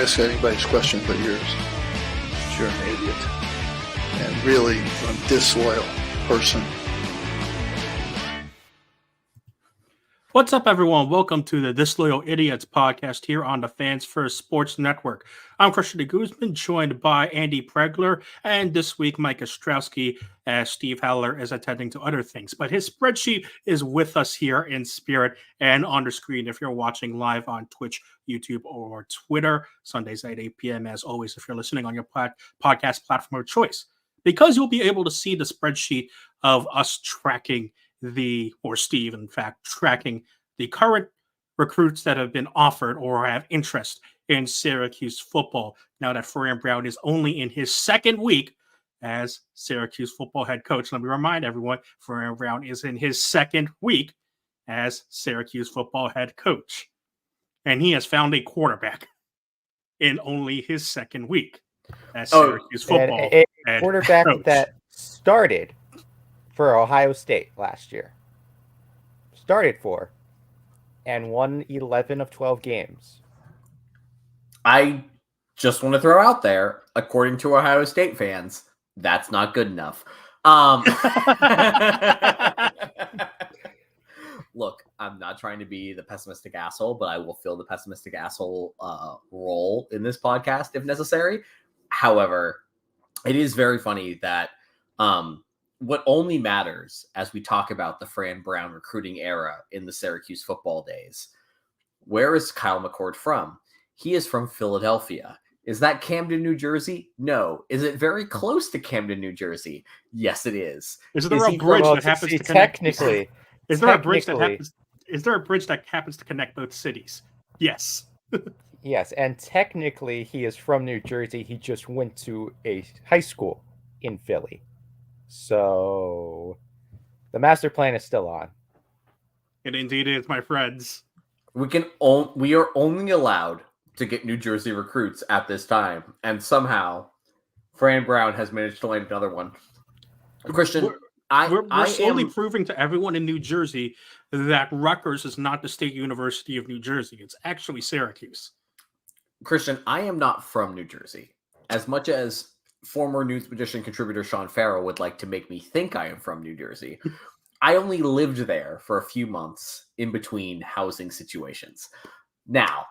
ask anybody's question but yours. You're an idiot. And really a disloyal person. What's up, everyone? Welcome to the Disloyal Idiots podcast here on the Fans First Sports Network. I'm Christian Guzman, joined by Andy Pregler, and this week Mike Ostrowski, as Steve Haller is attending to other things. But his spreadsheet is with us here in spirit and on the screen if you're watching live on Twitch, YouTube, or Twitter, Sundays at 8 p.m. As always, if you're listening on your podcast platform of choice, because you'll be able to see the spreadsheet of us tracking Steve, in fact, tracking the current recruits that have been offered or have interest in Syracuse football. Now that Fran Brown is only in his second week as Syracuse football head coach. Let me remind everyone, Fran Brown is in his second week as Syracuse football head coach. And he has found a quarterback in only his second week as Syracuse football a head quarterback coach. that started for Ohio State last year. Started for and won 11 of 12 games. I just want to throw out there, according to Ohio State fans, that's not good enough. Look, I'm not trying to be the pessimistic asshole, but I will fill the pessimistic asshole role in this podcast if necessary. However, it is very funny that what only matters as we talk about the Fran Brown recruiting era in the Syracuse football days, where is Kyle McCord from? He is from Philadelphia. Is that Camden, New Jersey? No. Is it very close to Camden, New Jersey? Yes, it is. Is there a bridge that happens to connect? Technically, Is there a bridge that happens to connect both cities? Yes. Yes, and technically he is from New Jersey. He just went to a high school in Philly. So the master plan is still on. It indeed is, my friends. We are only allowed to get New Jersey recruits at this time, and somehow Fran Brown has managed to land another one. Christian, we're slowly proving to everyone in New Jersey that Rutgers is not the State University of New Jersey. It's actually Syracuse. Christian, I am not from New Jersey. As much as former News Magician contributor Sean Farrell would like to make me think I am from New Jersey, I only lived there for a few months in between housing situations. Now,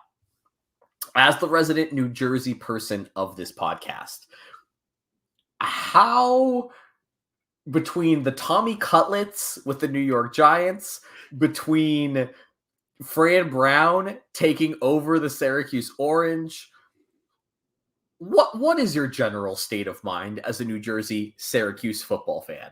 as the resident New Jersey person of this podcast, how, between the Tommy Cutlets with the New York Giants, between Fran Brown taking over the Syracuse Orange, what is your general state of mind as a New Jersey Syracuse football fan?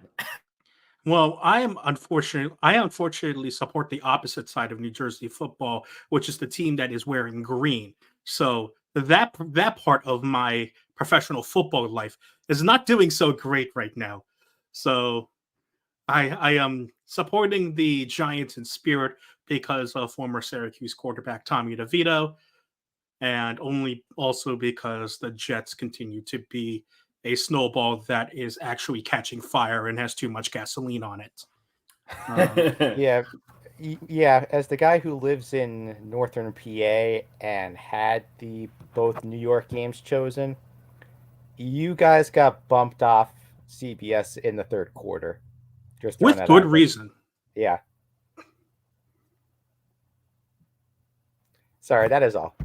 Well, I unfortunately support the opposite side of New Jersey football, which is the team that is wearing green. So that part of my professional football life is not doing so great right now. So I am supporting the Giants in spirit because of former Syracuse quarterback Tommy DeVito, and also because the Jets continue to be a snowball that is actually catching fire and has too much gasoline on it. Yeah. As the guy who lives in northern PA and had both New York games chosen, you guys got bumped off CBS in the third quarter. Just with good reason. Yeah. Sorry, that is all.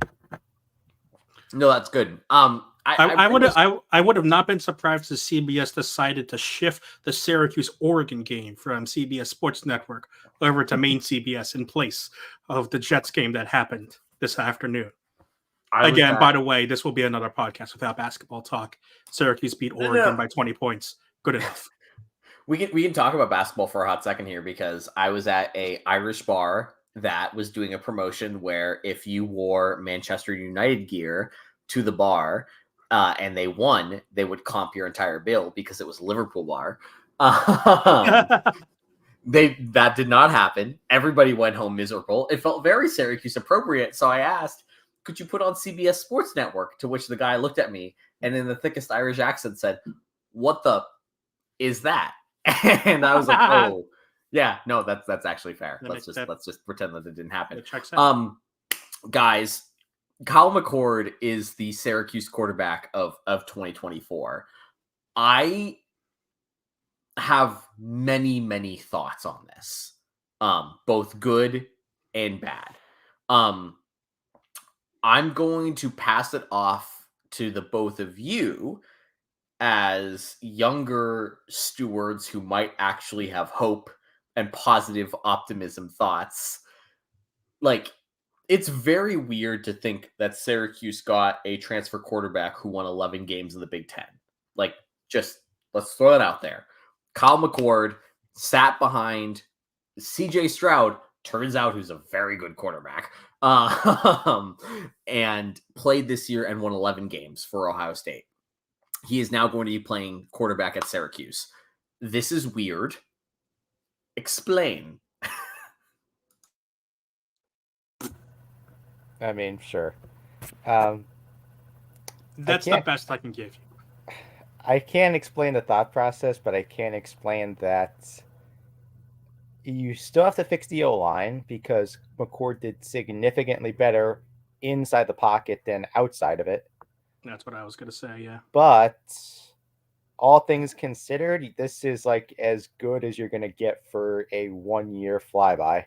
No, that's good. I would have not been surprised if CBS decided to shift the Syracuse-Oregon game from CBS Sports Network over to main CBS in place of the Jets game that happened this afternoon. Again, by the way, this will be another podcast without basketball talk. Syracuse beat Oregon by 20 points. Good enough. We can talk about basketball for a hot second here, because I was at a Irish bar that was doing a promotion where if you wore Manchester United gear to the bar and they won, they would comp your entire bill because it was a Liverpool bar. That did not happen. Everybody went home miserable. It felt very Syracuse appropriate. So I asked, could you put on CBS Sports Network? To which the guy looked at me and in the thickest Irish accent said, "What the is that?" And I was like, "Oh, yeah, no, that's actually fair. Let's just pretend that it didn't happen." It checks out. Guys, Kyle McCord is the Syracuse quarterback of 2024. I have many thoughts on this, both good and bad. I'm going to pass it off to the both of you as younger stewards who might actually have hope and positive optimism thoughts. Like, it's very weird to think that Syracuse got a transfer quarterback who won 11 games in the Big Ten. Like, just let's throw it out there. Kyle McCord sat behind CJ Stroud, turns out who's a very good quarterback, and played this year and won 11 games for Ohio State. He is now going to be playing quarterback at Syracuse. This is weird. Explain. I mean, sure. That's the best I can give you. I can't explain the thought process, but I can explain that you still have to fix the O-line because McCord did significantly better inside the pocket than outside of it. That's what I was going to say, yeah. But all things considered, this is like as good as you're going to get for a 1-year flyby,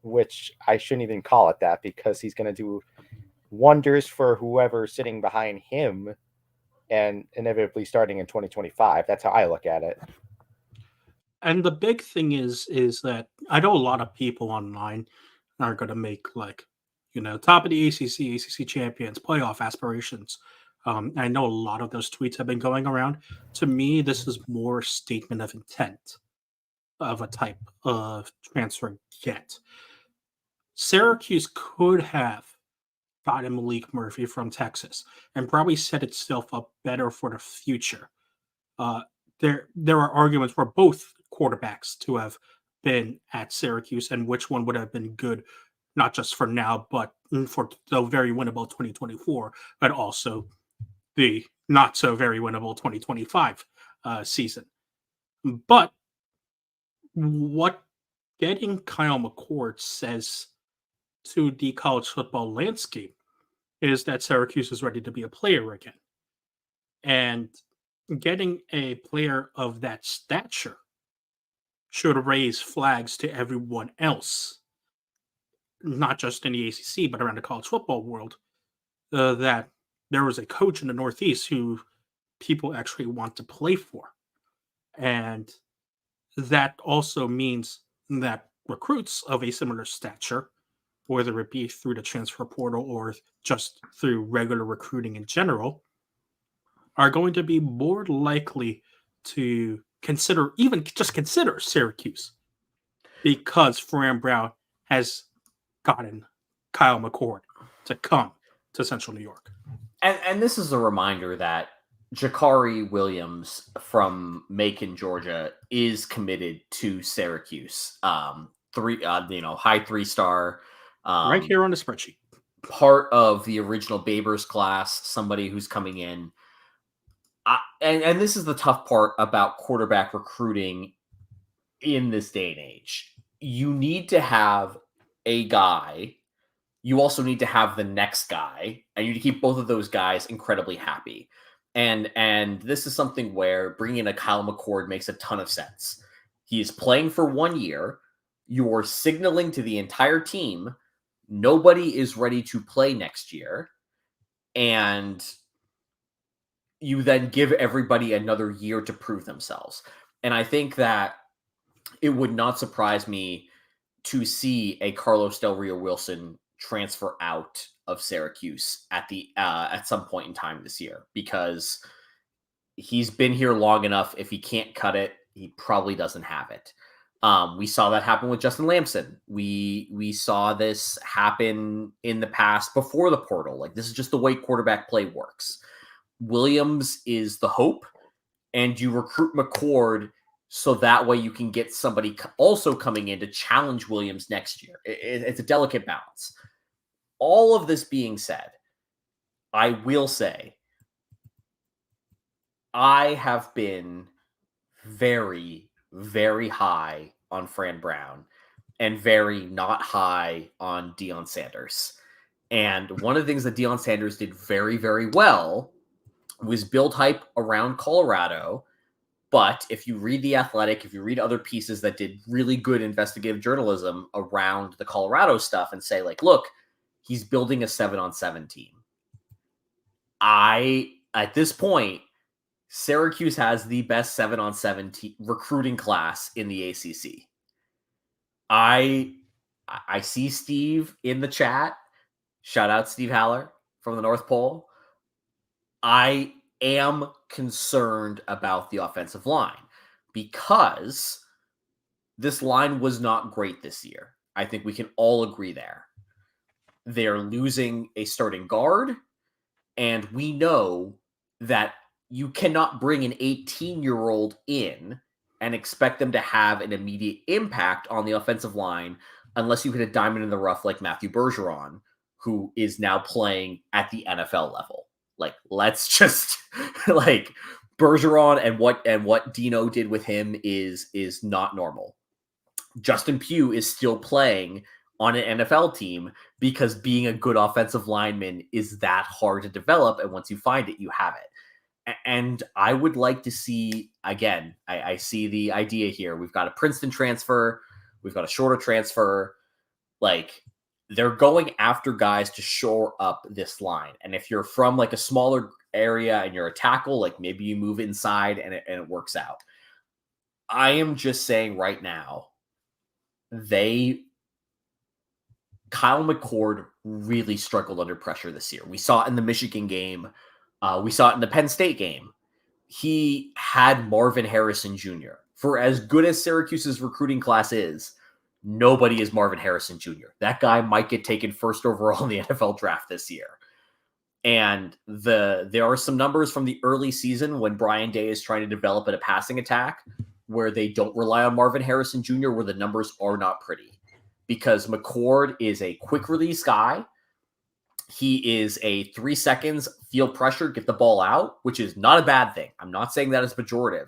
which I shouldn't even call it that because he's going to do wonders for whoever's sitting behind him and inevitably starting in 2025. That's how I look at it. And the big thing is that I know a lot of people online are going to make top of the ACC champions, playoff aspirations. I know a lot of those tweets have been going around. To me, this is more statement of intent of a type of transfer get. Syracuse could have gotten Malik Murphy from Texas and probably set itself up better for the future. There are arguments for both quarterbacks to have been at Syracuse and which one would have been good, not just for now, but for the very winnable 2024, but also the not so very winnable 2025 season. But what getting Kyle McCord says to the college football landscape is that Syracuse is ready to be a player again. And getting a player of that stature should raise flags to everyone else, not just in the ACC, but around the college football world, that there was a coach in the Northeast who people actually want to play for. And that also means that recruits of a similar stature, whether it be through the transfer portal or just through regular recruiting in general, are going to be more likely to consider Syracuse because Fran Brown has gotten Kyle McCord to come to Central New York. And this is a reminder that Jakari Williams from Macon, Georgia, is committed to Syracuse. High 3-star. Right here on the spreadsheet. Part of the original Babers class, somebody who's coming in. And this is the tough part about quarterback recruiting in this day and age. You need to have a guy. You also need to have the next guy, and you need to keep both of those guys incredibly happy. And this is something where bringing in a Kyle McCord makes a ton of sense. He is playing for 1 year. You're signaling to the entire team, nobody is ready to play next year. And you then give everybody another year to prove themselves. And I think that it would not surprise me to see a Carlos Del Rio Wilson transfer out of Syracuse at some point in time this year, because he's been here long enough. If he can't cut it, he probably doesn't have it. We saw that happen with Justin Lamson. We saw this happen in the past before the portal. Like, this is just the way quarterback play works. Williams is the hope, and you recruit McCord so that way you can get somebody also coming in to challenge Williams next year. It's a delicate balance. All of this being said, I will say I have been very, very high on Fran Brown and very not high on Deion Sanders. And one of the things that Deion Sanders did very, very well was build hype around Colorado. But if you read The Athletic, if you read other pieces that did really good investigative journalism around the Colorado stuff and say, like, look, he's building a 7-on-7 team. At this point, Syracuse has the best 7-on-7 recruiting class in the ACC. I see Steve in the chat. Shout out Steve Haller from the North Pole. I am concerned about the offensive line because this line was not great this year. I think we can all agree there. They're losing a starting guard, and we know that you cannot bring an 18-year-old in and expect them to have an immediate impact on the offensive line unless you hit a diamond in the rough like Matthew Bergeron, who is now playing at the NFL level. Like, let's just like Bergeron and what Dino did with him is not normal. Justin Pugh is still playing on an NFL team because being a good offensive lineman is that hard to develop. And once you find it, you have it. And I would like to see, again, I see the idea here. We've got a Princeton transfer. We've got a shorter transfer. Like, they're going after guys to shore up this line. And if you're from like a smaller area and you're a tackle, like maybe you move inside and it works out. I am just saying right now, Kyle McCord really struggled under pressure this year. We saw it in the Michigan game. We saw it in the Penn State game. He had Marvin Harrison Jr. For as good as Syracuse's recruiting class is, nobody is Marvin Harrison Jr. That guy might get taken first overall in the NFL draft this year. And there are some numbers from the early season when Brian Day is trying to develop a passing attack where they don't rely on Marvin Harrison Jr., where the numbers are not pretty. Because McCord is a quick release guy. He is a 3 seconds, feel pressure, get the ball out, which is not a bad thing. I'm not saying that as pejorative.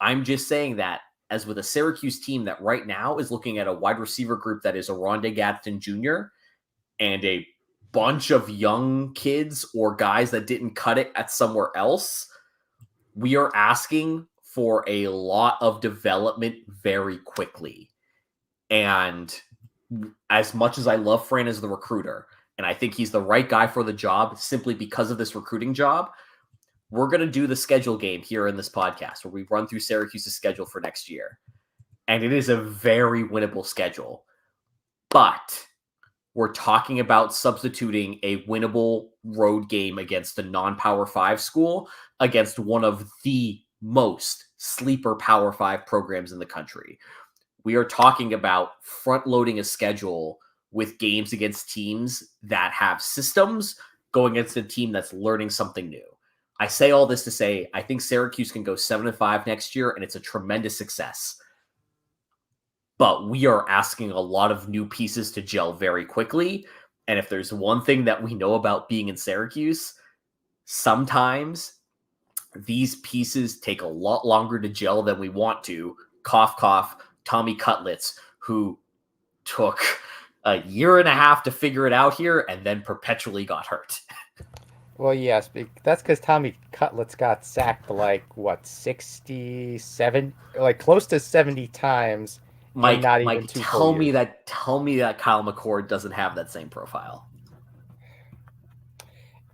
I'm just saying that as with a Syracuse team that right now is looking at a wide receiver group that is a Rondé Gadsden Jr. and a bunch of young kids or guys that didn't cut it at somewhere else, we are asking for a lot of development very quickly. And as much as I love Fran as the recruiter, and I think he's the right guy for the job simply because of this recruiting job, we're going to do the schedule game here in this podcast where we run through Syracuse's schedule for next year. And it is a very winnable schedule. But we're talking about substituting a winnable road game against a non-Power 5 school against one of the most sleeper Power 5 programs in the country. We are talking about front-loading a schedule with games against teams that have systems going against a team that's learning something new. I say all this to say, I think Syracuse can go 7-5 next year, and it's a tremendous success. But we are asking a lot of new pieces to gel very quickly. And if there's one thing that we know about being in Syracuse, sometimes these pieces take a lot longer to gel than we want to. Cough, cough, Tommy Cutlets, who took a year and a half to figure it out here and then perpetually got hurt. Well, yes, that's because Tommy Cutlets got sacked like 67, like close to 70 times. Mike, not even tell me that Kyle McCord doesn't have that same profile.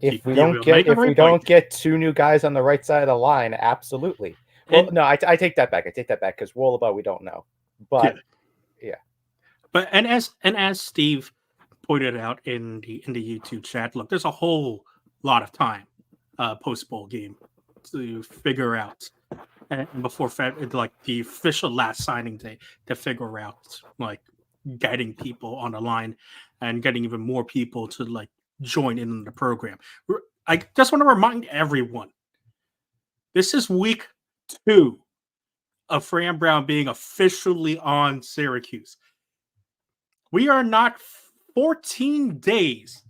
If we don't get two new guys on the right side of the line, absolutely. Well, no, I take that back. Because Wollaba, we don't know, but yeah. But as Steve pointed out in the YouTube chat, look, there's a whole lot of time post bowl game to figure out, and before like the official last signing day to figure out like getting people on the line and getting even more people to like join in the program. I just want to remind everyone, this is week 2 of Fran Brown being officially on Syracuse. We are not 14 days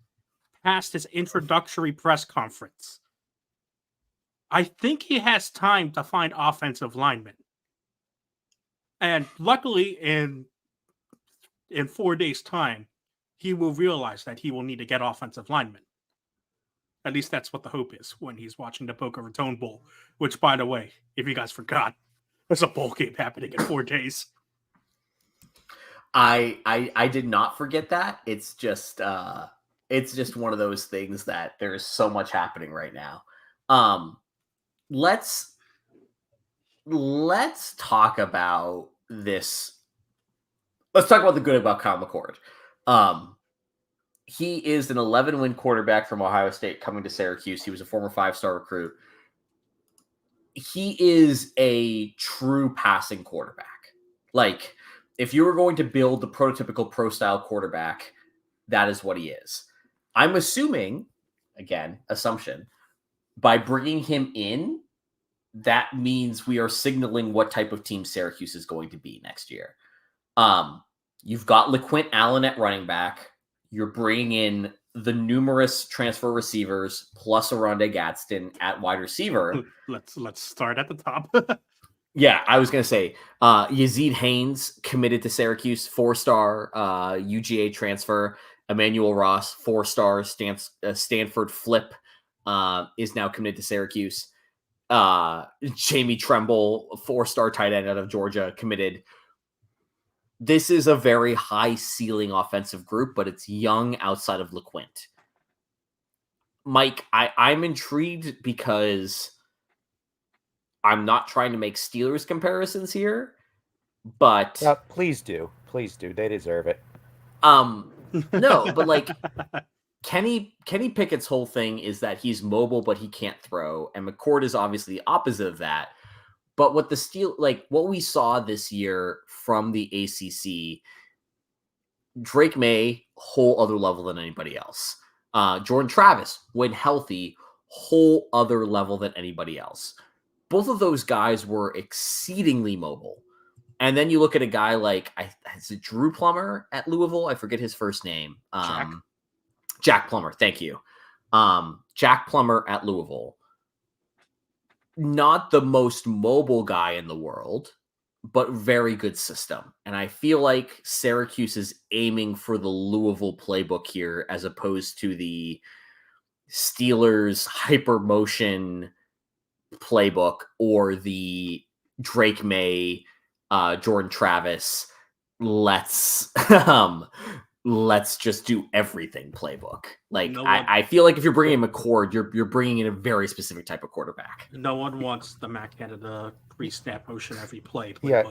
past his introductory press conference. I think he has time to find offensive linemen. And luckily, in 4 days' time, he will realize that he will need to get offensive linemen. At least that's what the hope is when he's watching the Boca Raton Bowl, which, by the way, if you guys forgot, there's a bowl game happening in 4 days. I did not forget that. It's just one of those things that there's so much happening right now. Let's talk about this. Let's talk about the good about Kyle McCord. He is an 11-win quarterback from Ohio State coming to Syracuse. He was a former 5-star recruit. He is a true passing quarterback. Like, if you were going to build the prototypical pro-style quarterback, that is what he is. I'm assuming, again, assumption, by bringing him in, that means we are signaling what type of team Syracuse is going to be next year. You've got LeQuint Allen at running back. You're bringing in the numerous transfer receivers plus Aronde Gadsden at wide receiver. Let's start at the top. Yeah, I was going to say Yazid Haynes committed to Syracuse, 4-star UGA transfer. Emmanuel Ross, 4-star Stanford flip, is now committed to Syracuse. Jamie Tremble, 4-star tight end out of Georgia, committed. This is a very high ceiling offensive group, but it's young outside of LeQuint. Mike, I'm intrigued because I'm not trying to make Steelers comparisons here, but please do. They deserve it. No, but like Kenny Pickett's whole thing is that he's mobile, but he can't throw, and McCord is obviously the opposite of that. But what what we saw this year from the ACC, Drake May, whole other level than anybody else. Jordan Travis, when healthy, whole other level than anybody else. Both of those guys were exceedingly mobile. And then you look at a guy like, is it Drew Plummer at Louisville? I forget his first name. Jack Plummer. Thank you. Jack Plummer at Louisville. Not the most mobile guy in the world, but very good system. And I feel like Syracuse is aiming for the Louisville playbook here as opposed to the Steelers hypermotion playbook or the Drake May, Jordan Travis, let's just do everything playbook. Like, I feel like if you're bringing in McCord, you're bringing in a very specific type of quarterback. No one wants the Mac Canada pre-snap motion every play. Yeah,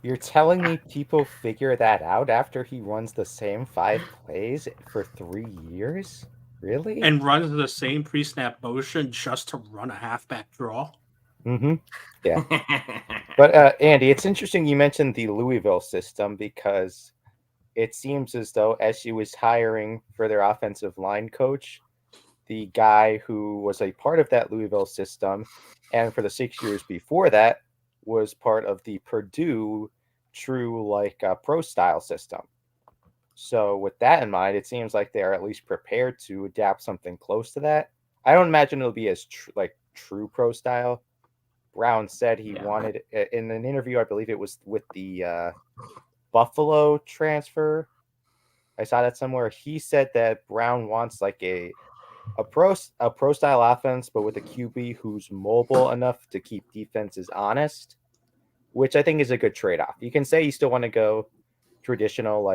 you're telling me people figure that out after he runs the same 5 plays for 3 years? Really? And runs the same pre-snap motion just to run a halfback draw? Mm-hmm. Yeah. But Andy, it's interesting you mentioned the Louisville system because it seems as though as she was hiring for their offensive line coach, the guy who was a part of that Louisville system, and for the 6 years before that, was part of the Purdue true pro style system. So with that in mind, it seems like they are at least prepared to adapt something close to that. I don't imagine it'll be as true pro style. Brown said he wanted, in an interview, I believe it was with the Buffalo transfer, I saw that somewhere. He said that Brown wants a pro style offense, but with a QB who's mobile enough to keep defenses honest, which I think is a good trade-off. You can say you still want to go traditional,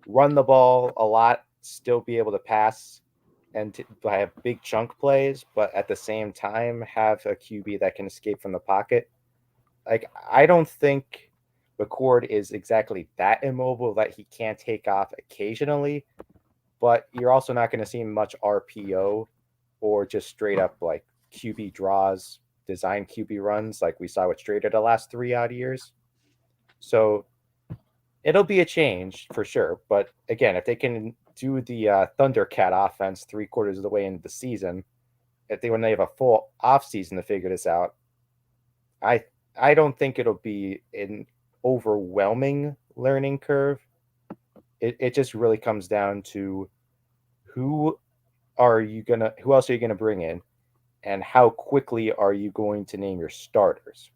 run the ball a lot, still be able to pass and have big chunk plays, but at the same time have a QB that can escape from the pocket. I don't think McCord is exactly that immobile that he can't take off occasionally, but you're also not going to see much RPO or just straight up QB draws, design QB runs like we saw with Strader the last 3 odd years. So it'll be a change for sure. But again, if they can do the Thundercat offense 3/4 of the way into the season, when they have a full off season to figure this out, I don't think it'll be an overwhelming learning curve. It just really comes down to who else are you gonna bring in, and how quickly are you going to name your starters?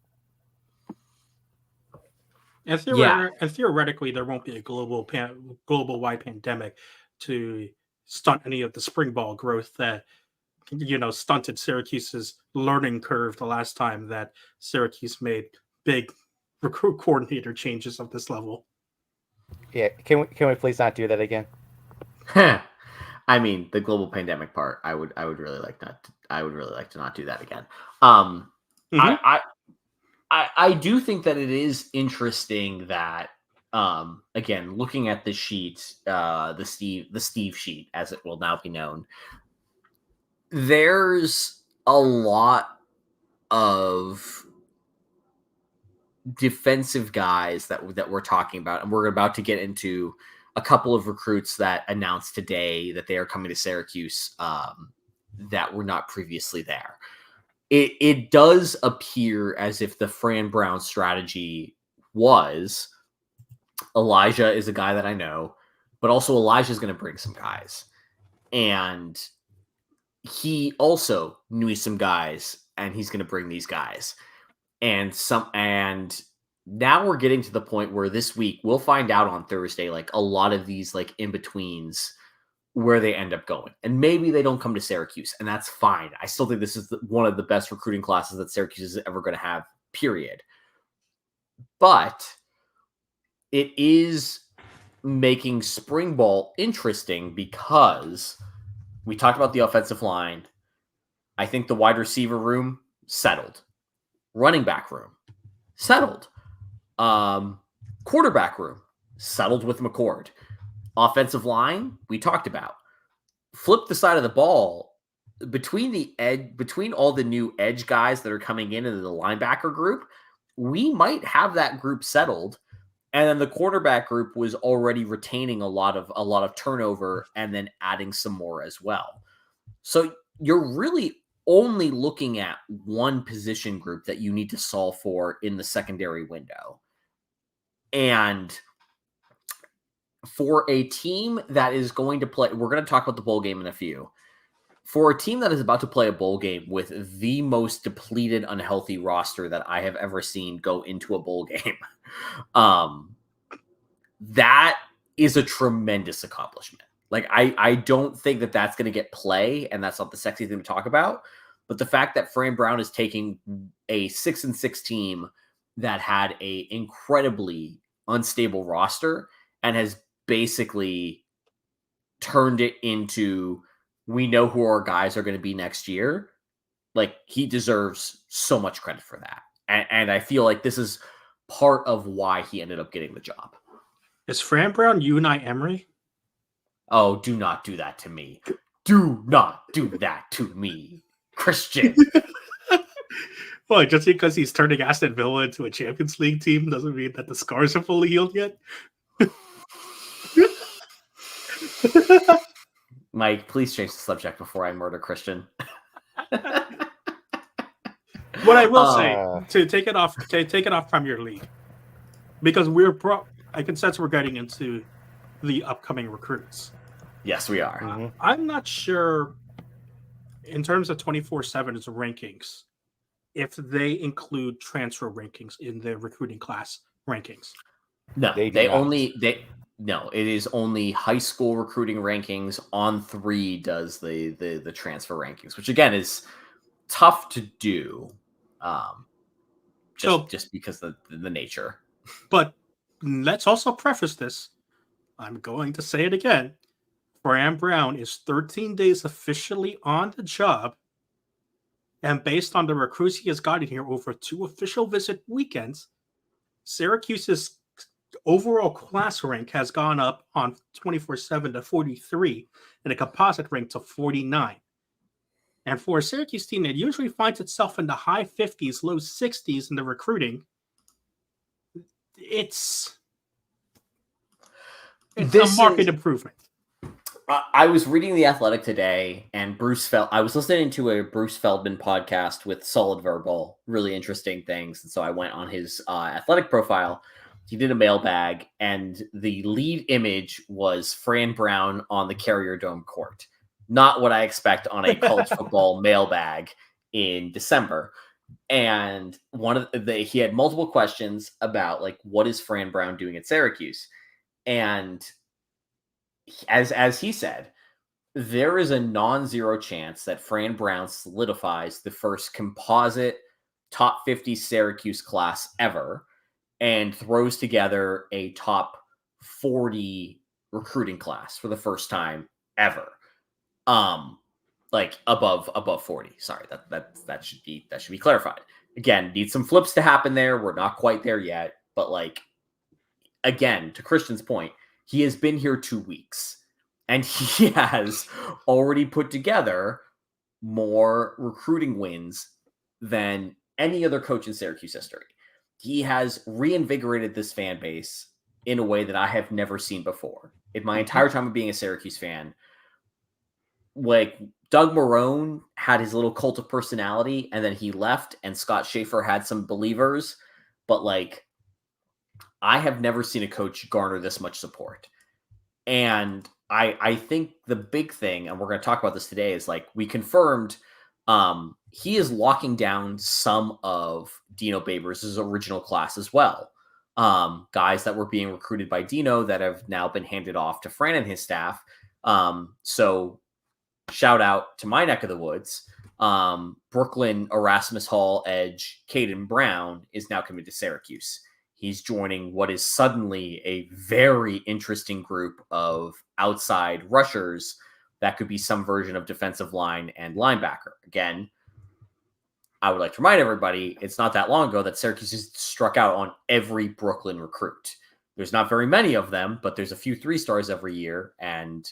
And, Yeah. and theoretically, there won't be a global wide pandemic to stunt any of the spring ball growth that stunted Syracuse's learning curve the last time that Syracuse made big recruit coordinator changes of this level. Yeah, can we please not do that again? I mean, the global pandemic part, I would really like to not do that again. Mhm. I do think that it is interesting that again, looking at the sheet, the Steve sheet, as it will now be known, there's a lot of defensive guys that we're talking about, and we're about to get into a couple of recruits that announced today that they are coming to Syracuse that were not previously there. It does appear as if the Fran Brown strategy was Elijah is a guy that I know, but also Elijah is going to bring some guys, and he also knew some guys, and he's going to bring these guys. And now we're getting to the point where this week we'll find out on Thursday, like a lot of these like in betweens where they end up going. And maybe they don't come to Syracuse, and that's fine. I still think this is one of the best recruiting classes that Syracuse is ever going to have, period. But it is making spring ball interesting because we talked about the offensive line. I think the wide receiver room settled. Running back room settled. Quarterback room settled with McCord. Offensive line, we talked about. Flip the side of the ball between all the new edge guys that are coming into the linebacker group. We might have that group settled, and then the quarterback group was already retaining a lot of turnover and then adding some more as well. So you're really only looking at one position group that you need to solve for in the secondary window. And for a team that is going to play, we're going to talk about the bowl game in a few. For a team that is about to play a bowl game with the most depleted, unhealthy roster that I have ever seen go into a bowl game, that is a tremendous accomplishment. Like, I don't think that that's going to get play, and that's not the sexy thing to talk about. But the fact that Fran Brown is taking a 6-6 team that had a incredibly unstable roster and has basically turned it into, we know who our guys are going to be next year. Like, he deserves so much credit for that. And I feel like this is part of why he ended up getting the job. Is Fran Brown Unai Emery? Oh, do not do that to me. Do not do that to me, Christian. Well, just because he's turning Aston Villa into a Champions League team doesn't mean that the scars are fully healed yet. Mike, please change the subject before I murder Christian. What I will say, to take it off Premier League, because I can sense we're getting into the upcoming recruits. Yes, we are. Mhm. I'm not sure, in terms of 24/7's rankings, if they include transfer rankings in the recruiting class rankings. No, They do not. No, it is only high school recruiting rankings. On 3 does the transfer rankings, which again is tough to do, just because of the nature. But let's also preface this. I'm going to say it again. Fran Brown is 13 days officially on the job, and based on the recruits he has gotten here over 2 official visit weekends, Syracuse's overall class rank has gone up on 24/7 to 43, and a composite rank to 49. And for a Syracuse team that usually finds itself in the high 50s, low 60s in the recruiting, it's a market improvement. I was reading The Athletic today, and I was listening to a Bruce Feldman podcast with Solid Verbal, really interesting things. And so I went on his Athletic profile. He did a mailbag, and the lead image was Fran Brown on the Carrier Dome court. Not what I expect on a college football mailbag in December. And he had multiple questions about like, what is Fran Brown doing at Syracuse? And as he said, there is a non-zero chance that Fran Brown solidifies the first composite top 50 Syracuse class ever and throws together a top 40 recruiting class for the first time ever. Like above 40. Sorry, that should be clarified. Again, need some flips to happen there. We're not quite there yet, but like, again, to Christian's point, he has been here 2 weeks and he has already put together more recruiting wins than any other coach in Syracuse history. He has reinvigorated this fan base in a way that I have never seen before. In my entire time of being a Syracuse fan, like Doug Marrone had his little cult of personality and then he left, and Scott Schaefer had some believers, but like, I have never seen a coach garner this much support. And I think the big thing, and we're going to talk about this today, is like, we confirmed he is locking down some of Dino Babers' original class as well. Guys that were being recruited by Dino that have now been handed off to Fran and his staff. So shout out to my neck of the woods. Brooklyn Erasmus Hall edge Caden Brown is now committed to Syracuse. He's joining what is suddenly a very interesting group of outside rushers that could be some version of defensive line and linebacker. Again, I would like to remind everybody, it's not that long ago that Syracuse has struck out on every Brooklyn recruit. There's not very many of them, but there's a few 3-stars every year, and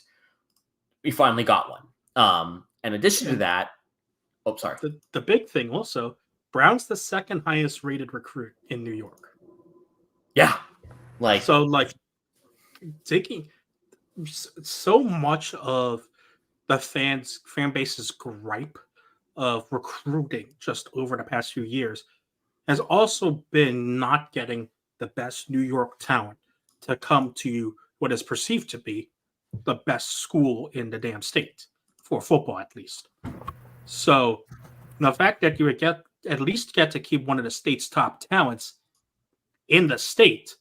we finally got one. In addition to that, sorry. The big thing also, Brown's the second highest rated recruit in New York. Yeah. Taking so much of the fan base's gripe of recruiting just over the past few years has also been not getting the best New York talent to come to what is perceived to be the best school in the damn state, for football at least. So the fact that you would at least get to keep one of the state's top talents in the state,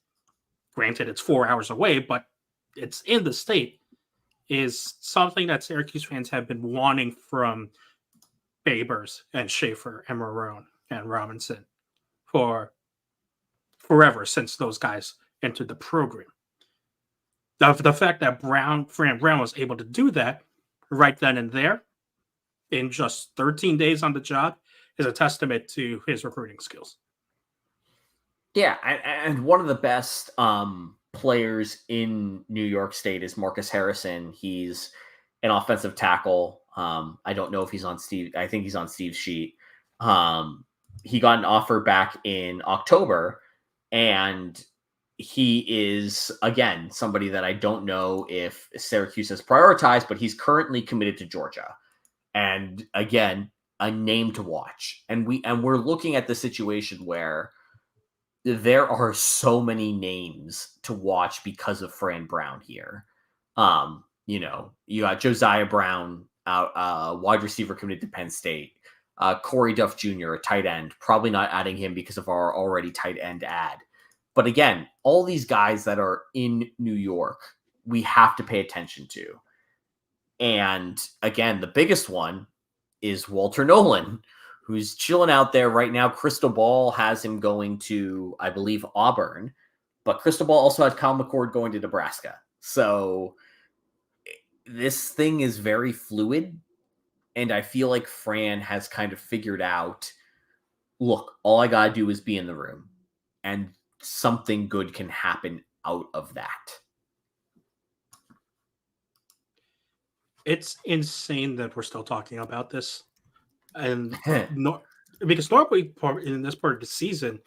granted it's 4 hours away, but it's in the state, is something that Syracuse fans have been wanting from Babers and Schaefer and Marrone and Robinson for forever, since those guys entered the program. The fact that Fran Brown was able to do that right then and there in just 13 days on the job is a testament to his recruiting skills. Yeah, and one of the best players in New York State is Marcus Harrison. He's an offensive tackle. I don't know if he's on Steve. I think he's on Steve's sheet. He got an offer back in October, and he is, again, somebody that I don't know if Syracuse has prioritized, but he's currently committed to Georgia. And again, a name to watch. And we're looking at the situation where there are so many names to watch because of Fran Brown here. You got Josiah Brown, wide receiver committed to Penn State. Corey Duff Jr., a tight end, probably not adding him because of our already tight end ad. But again, all these guys that are in New York, we have to pay attention to. And again, the biggest one is Walter Nolan, who's chilling out there right now. Crystal Ball has him going to, I believe, Auburn, but Crystal Ball also had Kyle McCord going to Nebraska. So this thing is very fluid, and I feel like Fran has kind of figured out, look, all I got to do is be in the room, and something good can happen out of that. It's insane that we're still talking about this. And because normally in this part of the season,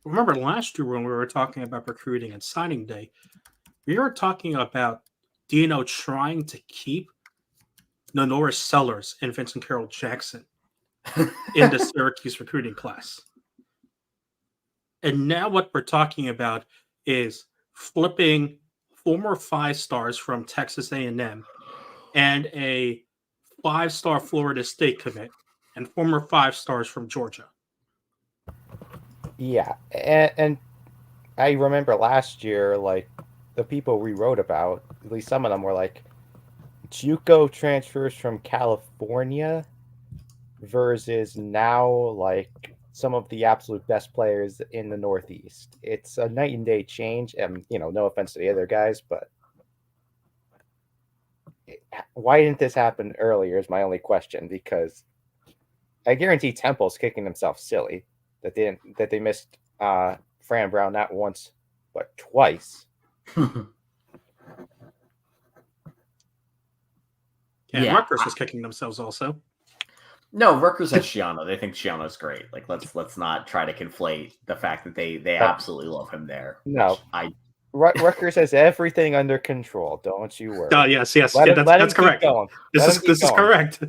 remember last year when we were talking about recruiting and signing day, we were talking about Dino trying to keep Nonoris Sellers and Vincent Carroll Jackson in the Syracuse recruiting class. And now what we're talking about is flipping former 5-stars from Texas A&M and a 5-star Florida State commit and former 5 stars from Georgia. Yeah, and I remember last year, like, the people we wrote about, at least some of them were like, JUCO transfers from California versus now, like, some of the absolute best players in the Northeast. It's a night and day change, and, no offense to the other guys, but why didn't this happen earlier is my only question, because I guarantee Temple's kicking themselves silly that they missed Fran Brown not once but twice. And Rutgers is kicking themselves also. No, Rutgers has Shiano. They think Shiano's great. Like, let's not try to conflate the fact that they absolutely love him there. No, Rutgers has everything under control. Don't you worry. Oh yes, that's correct. This is correct.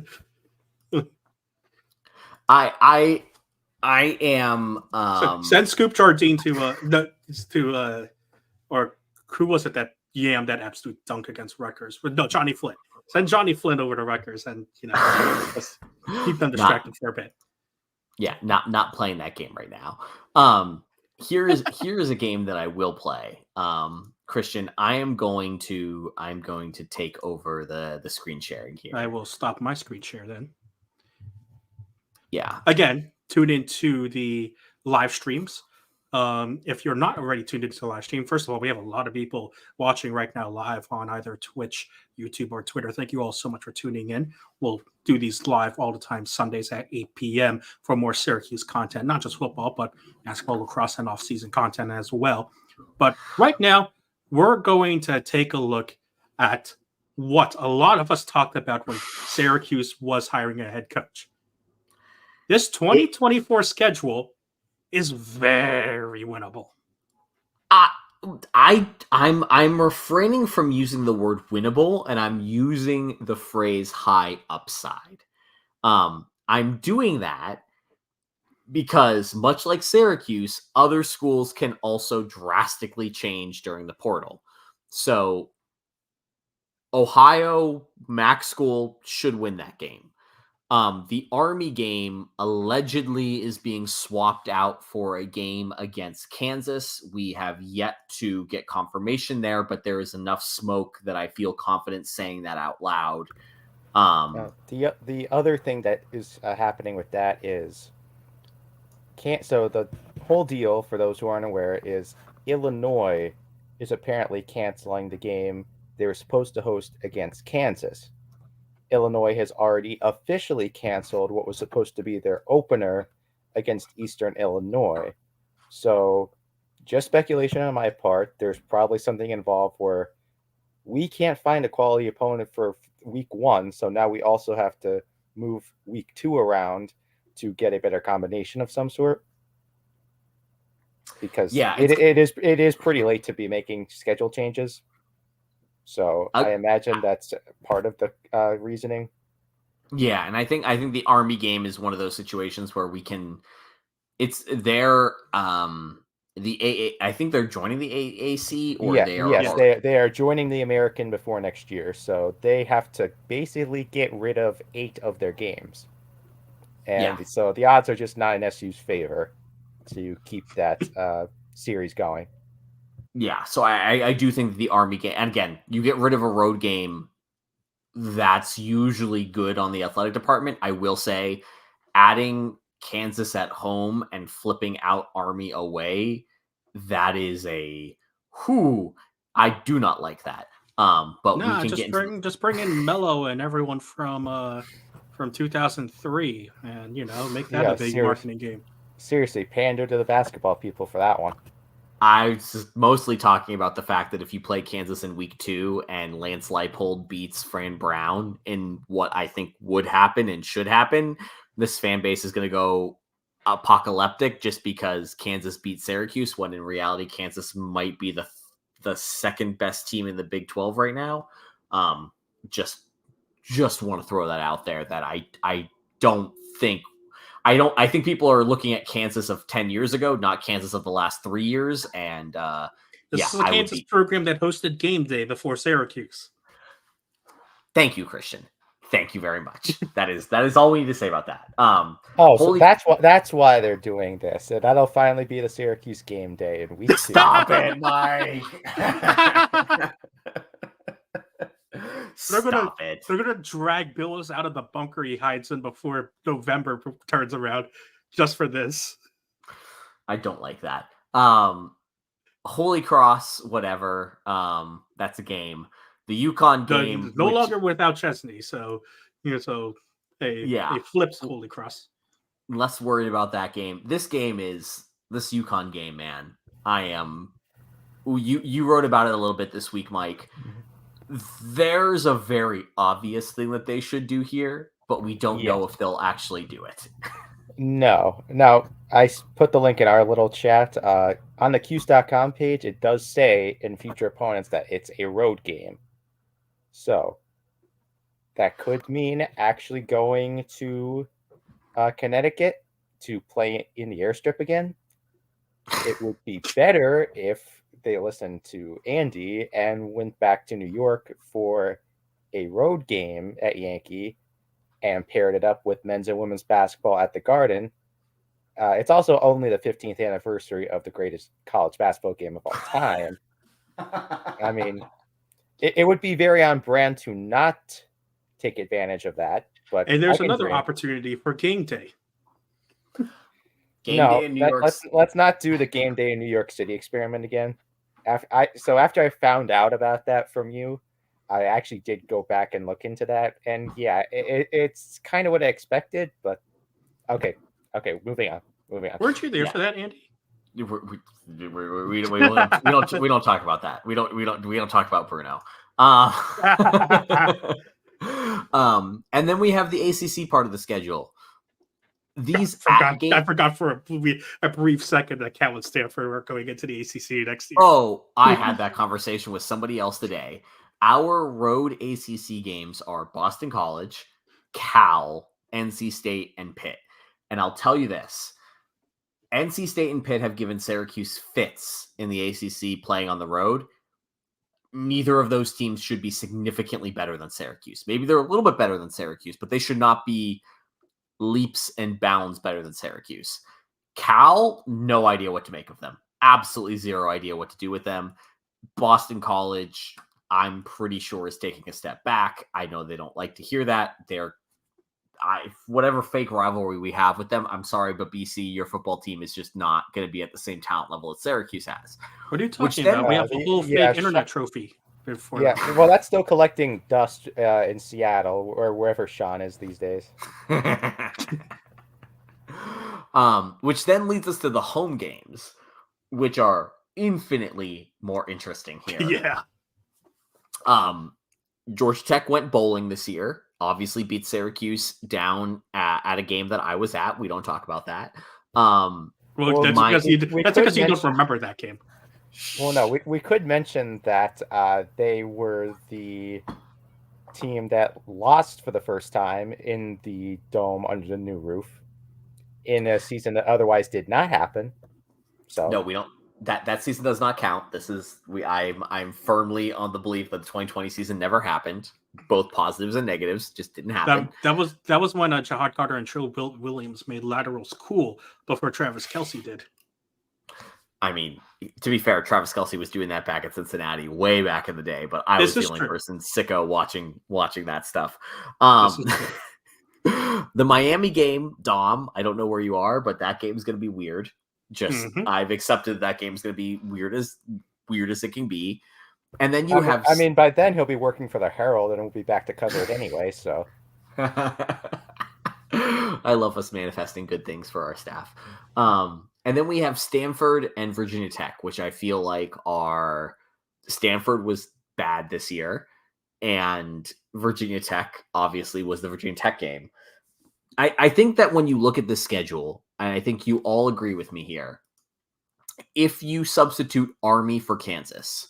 I am. Send Scoop Jardine or who was it that yammed that absolute dunk against Rutgers? No, Johnny Flynn. Send Johnny Flynn over to Rutgers and just keep them distracted for a bit. Yeah, not playing that game right now. Here is a game that I will play. Christian, I'm going to take over the screen sharing here. I will stop my screen share then. Yeah. Again, tune into the live streams. If you're not already tuned into the live stream, first of all, we have a lot of people watching right now live on either Twitch, YouTube, or Twitter. Thank you all so much for tuning in. We'll do these live all the time, Sundays at 8 p.m. for more Syracuse content, not just football, but basketball, lacrosse, and off-season content as well. But right now, we're going to take a look at what a lot of us talked about when Syracuse was hiring a head coach. This 2024 schedule is very winnable. I'm refraining from using the word winnable, and I'm using the phrase high upside. I'm doing that because, much like Syracuse, other schools can also drastically change during the portal. So Ohio Mac School should win that game. The Army game allegedly is being swapped out for a game against Kansas. We have yet to get confirmation there, but there is enough smoke that I feel confident saying that out loud. The other thing that is happening with that is so the whole deal, for those who aren't aware, is Illinois is apparently canceling the game they were supposed to host against Kansas. Illinois has already officially canceled what was supposed to be their opener against Eastern Illinois. So, just speculation on my part. There's probably something involved where we can't find a quality opponent for week 1, so now we also have to move week 2 around to get a better combination of some sort. Because it is pretty late to be making schedule changes. So I imagine that's part of the reasoning. Yeah, and I think the Army game is one of those situations where we can. It's their the AA. I think they're joining the AAC, or they are joining the American before next year. So they have to basically get rid of 8 of their games, and so the odds are just not in SU's favor to keep that series going. Yeah, so I do think the Army game, and again, you get rid of a road game, that's usually good on the athletic department. I will say, adding Kansas at home and flipping out Army away, that is I do not like that. But we can just bring in Mello and everyone from 2003, and make that a big marketing game. Seriously, pander to the basketball people for that one. I was mostly talking about the fact that if you play Kansas in week 2 and Lance Leipold beats Fran Brown in what I think would happen and should happen, this fan base is going to go apocalyptic just because Kansas beat Syracuse, when in reality, Kansas might be the second best team in the Big 12 right now. Just want to throw that out there that I think people are looking at Kansas of 10 years ago, not Kansas of the last 3 years. And this is a Kansas program that hosted game day before Syracuse. Thank you, Christian. Thank you very much. That is all we need to say about that. So that's why they're doing this. So that'll finally be the Syracuse game day in week 2. Stop it, Mike. Stop it. They're gonna drag Billis out of the bunker he hides in before November turns around, just for this. I don't like that. Holy Cross, whatever. That's a game. The UConn game no longer without Chesney, so they flips Holy Cross. Less worried about that game. This UConn game, man. You wrote about it a little bit this week, Mike. There's a very obvious thing that they should do here, but we don't know if they'll actually do it. No, I put the link in our little chat. On the Cuse.com page, it does say in future opponents that it's a road game. So that could mean actually going to Connecticut to play in the airstrip again. It would be better if they listened to Andy and went back to New York for a road game at Yankee and paired it up with men's and women's basketball at the Garden. It's also only the 15th anniversary of the greatest college basketball game of all time. I mean, it would be very on brand to not take advantage of that. And there's another opportunity for game day. Day in New York. Let's not do the game day in New York City experiment again. After I found out about that from you, I actually did go back and look into that, and it's kind of what I expected. But okay, moving on. Weren't you there for that, Andy? We don't talk about that. We don't talk about Bruno. And then we have the ACC part of the schedule. I forgot for a brief second that Cal and Stanford were going into the ACC next year. Oh, I had that conversation with somebody else today. Our road ACC games are Boston College, Cal, NC State, and Pitt. And I'll tell you this. NC State and Pitt have given Syracuse fits in the ACC playing on the road. Neither of those teams should be significantly better than Syracuse. Maybe they're a little bit better than Syracuse, but they should not be leaps and bounds better than Syracuse. Cal, no idea what to make of them. Absolutely zero idea what to do with them. Boston College, I'm pretty sure, is taking a step back. I know they don't like to hear that. Whatever fake rivalry we have with them, I'm sorry, but BC, your football team is just not going to be at the same talent level that Syracuse has. What are you talking about? We have a whole fake internet trophy. Well, that's still collecting dust in Seattle or wherever Sean is these days. Which then leads us to the home games, which are infinitely more interesting here. Yeah. Georgia Tech went bowling this year. Obviously beat Syracuse down at a game that I was at. We don't talk about that. That's because you don't remember that game. Well, no, we could mention that they were the team that lost for the first time in the dome under the new roof in a season that otherwise did not happen. So no, we don't. That season does not count. I'm firmly on the belief that the 2020 season never happened. Both positives and negatives just didn't happen. That was when Jahad Carter and Trill Williams made laterals cool before Travis Kelce did. I mean, to be fair, Travis Kelce was doing that back at Cincinnati way back in the day, but I was the only person sicko watching that stuff. The Miami game, Dom, I don't know where you are, but that game is going to be weird. I've accepted that game is going to be weird as it can be. And then you have... I mean, by then he'll be working for the Herald and we'll be back to cover it anyway, so... I love us manifesting good things for our staff. And then we have Stanford and Virginia Tech, which I feel like are... Stanford was bad this year, and Virginia Tech obviously was the Virginia Tech game. I think that when you look at the schedule, and I think you all agree with me here, if you substitute Army for Kansas,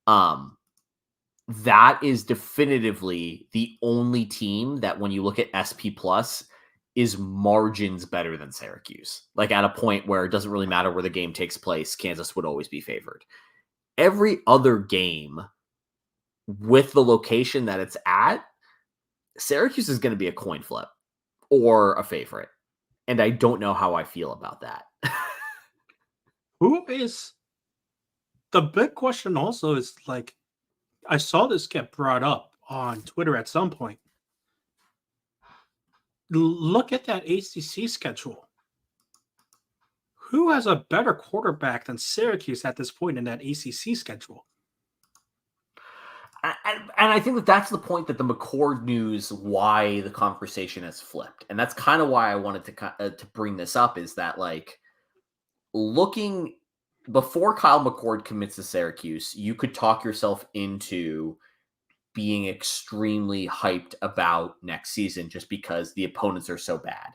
that is definitively the only team that when you look at SP Plus is margins better than Syracuse. Like at a point where it doesn't really matter where the game takes place, Kansas would always be favored. Every other game with the location that it's at Syracuse is going to be a coin flip or a favorite. And I don't know how I feel about that. Who is the big question also is like, I saw this get brought up on Twitter at some point. Look at that ACC schedule. Who has a better quarterback than Syracuse at this point in that ACC schedule? And I think that that's the point that the McCord news, why the conversation has flipped. And that's kind of why I wanted to bring this up, is that, like, looking before Kyle McCord commits to Syracuse, you could talk yourself into being extremely hyped about next season just because the opponents are so bad.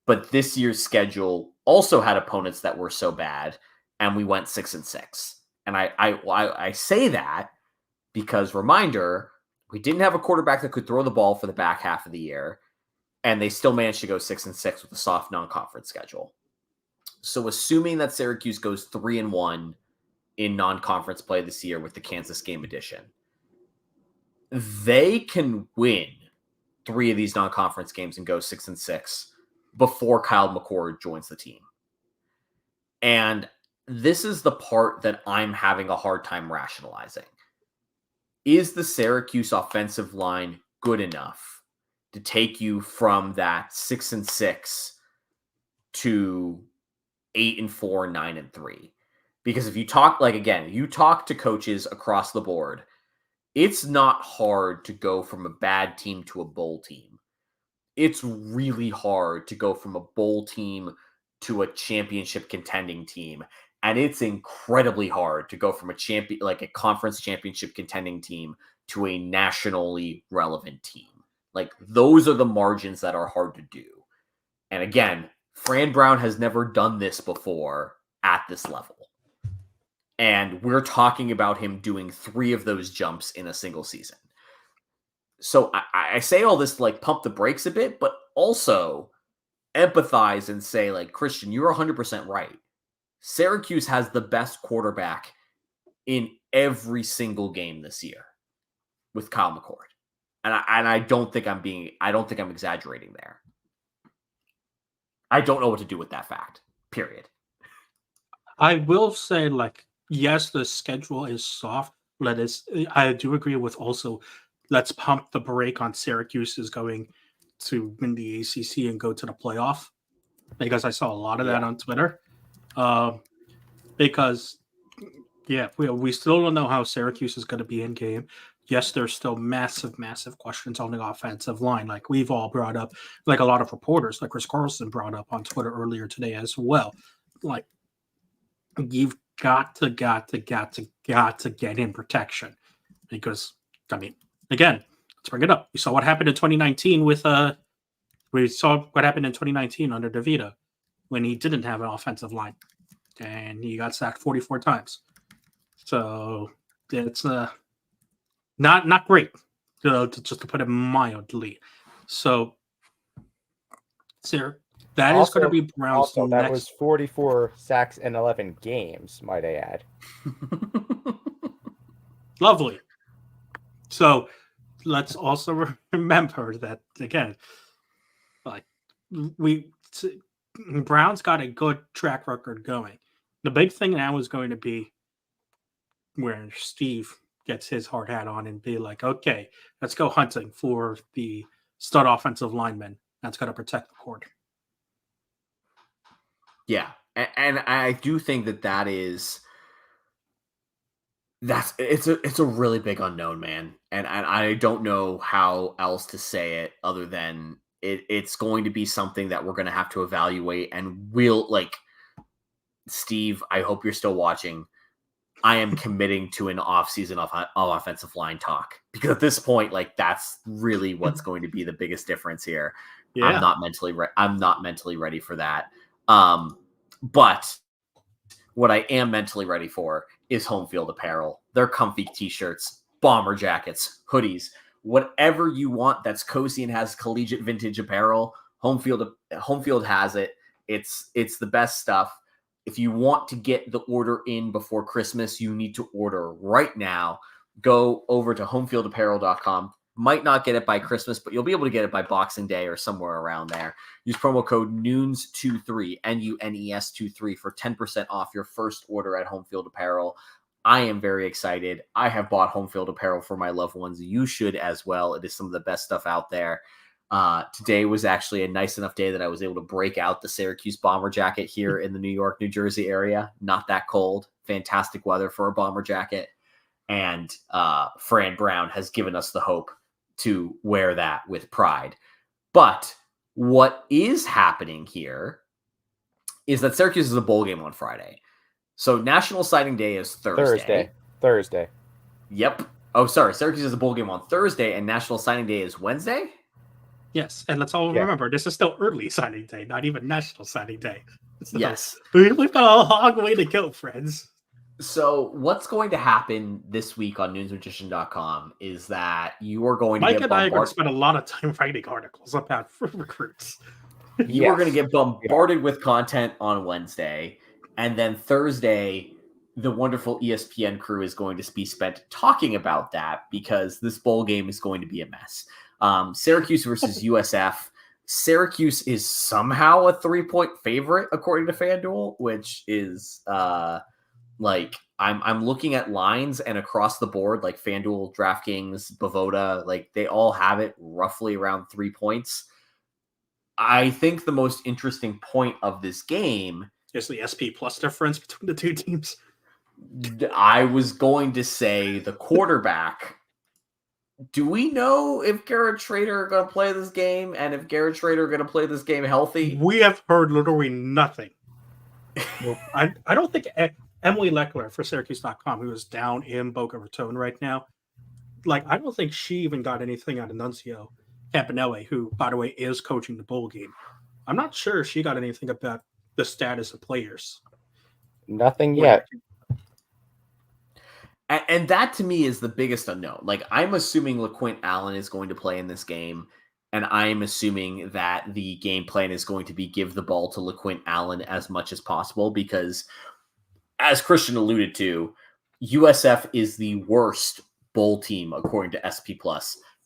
But this year's schedule also had opponents that were so bad, and we went 6-6. And I say that because, reminder, we didn't have a quarterback that could throw the ball for the back half of the year, and they still managed to go 6-6 with a soft non-conference schedule. So assuming that Syracuse goes 3-1 in non-conference play this year with the Kansas game edition, they can win 3 of these non-conference games and go 6-6 before Kyle McCord joins the team. And this is the part that I'm having a hard time rationalizing. Is the Syracuse offensive line good enough to take you from that 6-6 to 8-4, 9-3? Because if you talk, like, again, you talk to coaches across the board, it's not hard to go from a bad team to a bowl team. It's really hard to go from a bowl team to a championship contending team. And it's incredibly hard to go from a conference championship contending team to a nationally relevant team. Like, those are the margins that are hard to do. And again, Fran Brown has never done this before at this level. And we're talking about him doing 3 of those jumps in a single season. So I say all this to, like, pump the brakes a bit, but also empathize and say, like, Christian, you're 100% right. Syracuse has the best quarterback in every single game this year with Kyle McCord. And I don't think I'm exaggerating there. I don't know what to do with that fact, period. I will say, like, yes, the schedule is soft. I do agree with also, let's pump the brake on Syracuse is going to win the ACC and go to the playoff, because I saw a lot of that on Twitter. Because, yeah, we still don't know how Syracuse is going to be in game. Yes, there's still massive, massive questions on the offensive line, like we've all brought up, like a lot of reporters, like Chris Carlson brought up on Twitter earlier today as well. Like, you've got to get in protection, because, I mean, again, let's bring it up. We saw what happened in 2019 we saw what happened in 2019 under DeVito when he didn't have an offensive line and he got sacked 44 times. So it's not great, just to put it mildly. So, Sarah, that is going to be Brown's also, that next. was 44 sacks in 11 games, might I add. Lovely. So let's also remember that, again, like, Brown's got a good track record going. The big thing now is going to be where Steve gets his hard hat on and be like, okay, let's go hunting for the stud offensive lineman that's going to protect the court. Yeah, and I do think it's a really big unknown, man. And I don't know how else to say it other than it's going to be something that we're going to have to evaluate. And we'll, like, Steve, I hope you're still watching. I am committing to an offseason of offensive line talk, because at this point, like, that's really what's going to be the biggest difference here. Yeah. I'm not mentally ready for that. But what I am mentally ready for is home field apparel. They're comfy t-shirts, bomber jackets, hoodies, whatever you want that's cozy and has collegiate vintage apparel. Home field has it. It's the best stuff. If you want to get the order in before Christmas, you need to order right now. Go over to homefieldapparel.com, Might not get it by Christmas, but you'll be able to get it by Boxing Day or somewhere around there. Use promo code NUNES23, NUNES23 for 10% off your first order at Home Field Apparel. I am very excited. I have bought Home Field Apparel for my loved ones. You should as well. It is some of the best stuff out there. Today was actually a nice enough day that I was able to break out the Syracuse bomber jacket here in the New York, New Jersey area. Not that cold. Fantastic weather for a bomber jacket. And Fran Brown has given us the hope to wear that with pride. But what is happening here is that Syracuse is a bowl game on Friday. So National Signing Day is Thursday. Yep. Oh, sorry. Syracuse is a bowl game on Thursday, and National Signing Day is Wednesday? Yes, and let's all remember, this is still early signing day, not even National Signing Day. Yes. We've got a long way to go, friends. So what's going to happen this week on newsmagician.com is that you are going to Mike and I are going to spend a lot of time writing articles about recruits. You are going to get bombarded with content on Wednesday, and then Thursday, the wonderful ESPN crew is going to be spent talking about that because this bowl game is going to be a mess. Syracuse versus USF. Syracuse is somehow a 3-point favorite according to FanDuel, which is like I'm looking at lines and across the board, like FanDuel, DraftKings, Bovada, like they all have it roughly around 3 points. I think the most interesting point of this game is the SP plus difference between the two teams. I was going to say the quarterback. Do we know if Garrett Schrader are going to play this game, and if Garrett Schrader are going to play this game healthy? We have heard literally nothing. Nope. I don't think Emily Leckler for Syracuse.com, who is down in Boca Raton right now, I don't think she even got anything out of Nunzio Campanelli, who, by the way, is coaching the bowl game. I'm not sure she got anything about the status of players. Nothing yet. And that to me is the biggest unknown. I'm assuming LaQuint Allen is going to play in this game, and I am assuming that the game plan is going to be give the ball to LaQuint Allen as much as possible because, as Christian alluded to, USF is the worst bowl team according to SP+.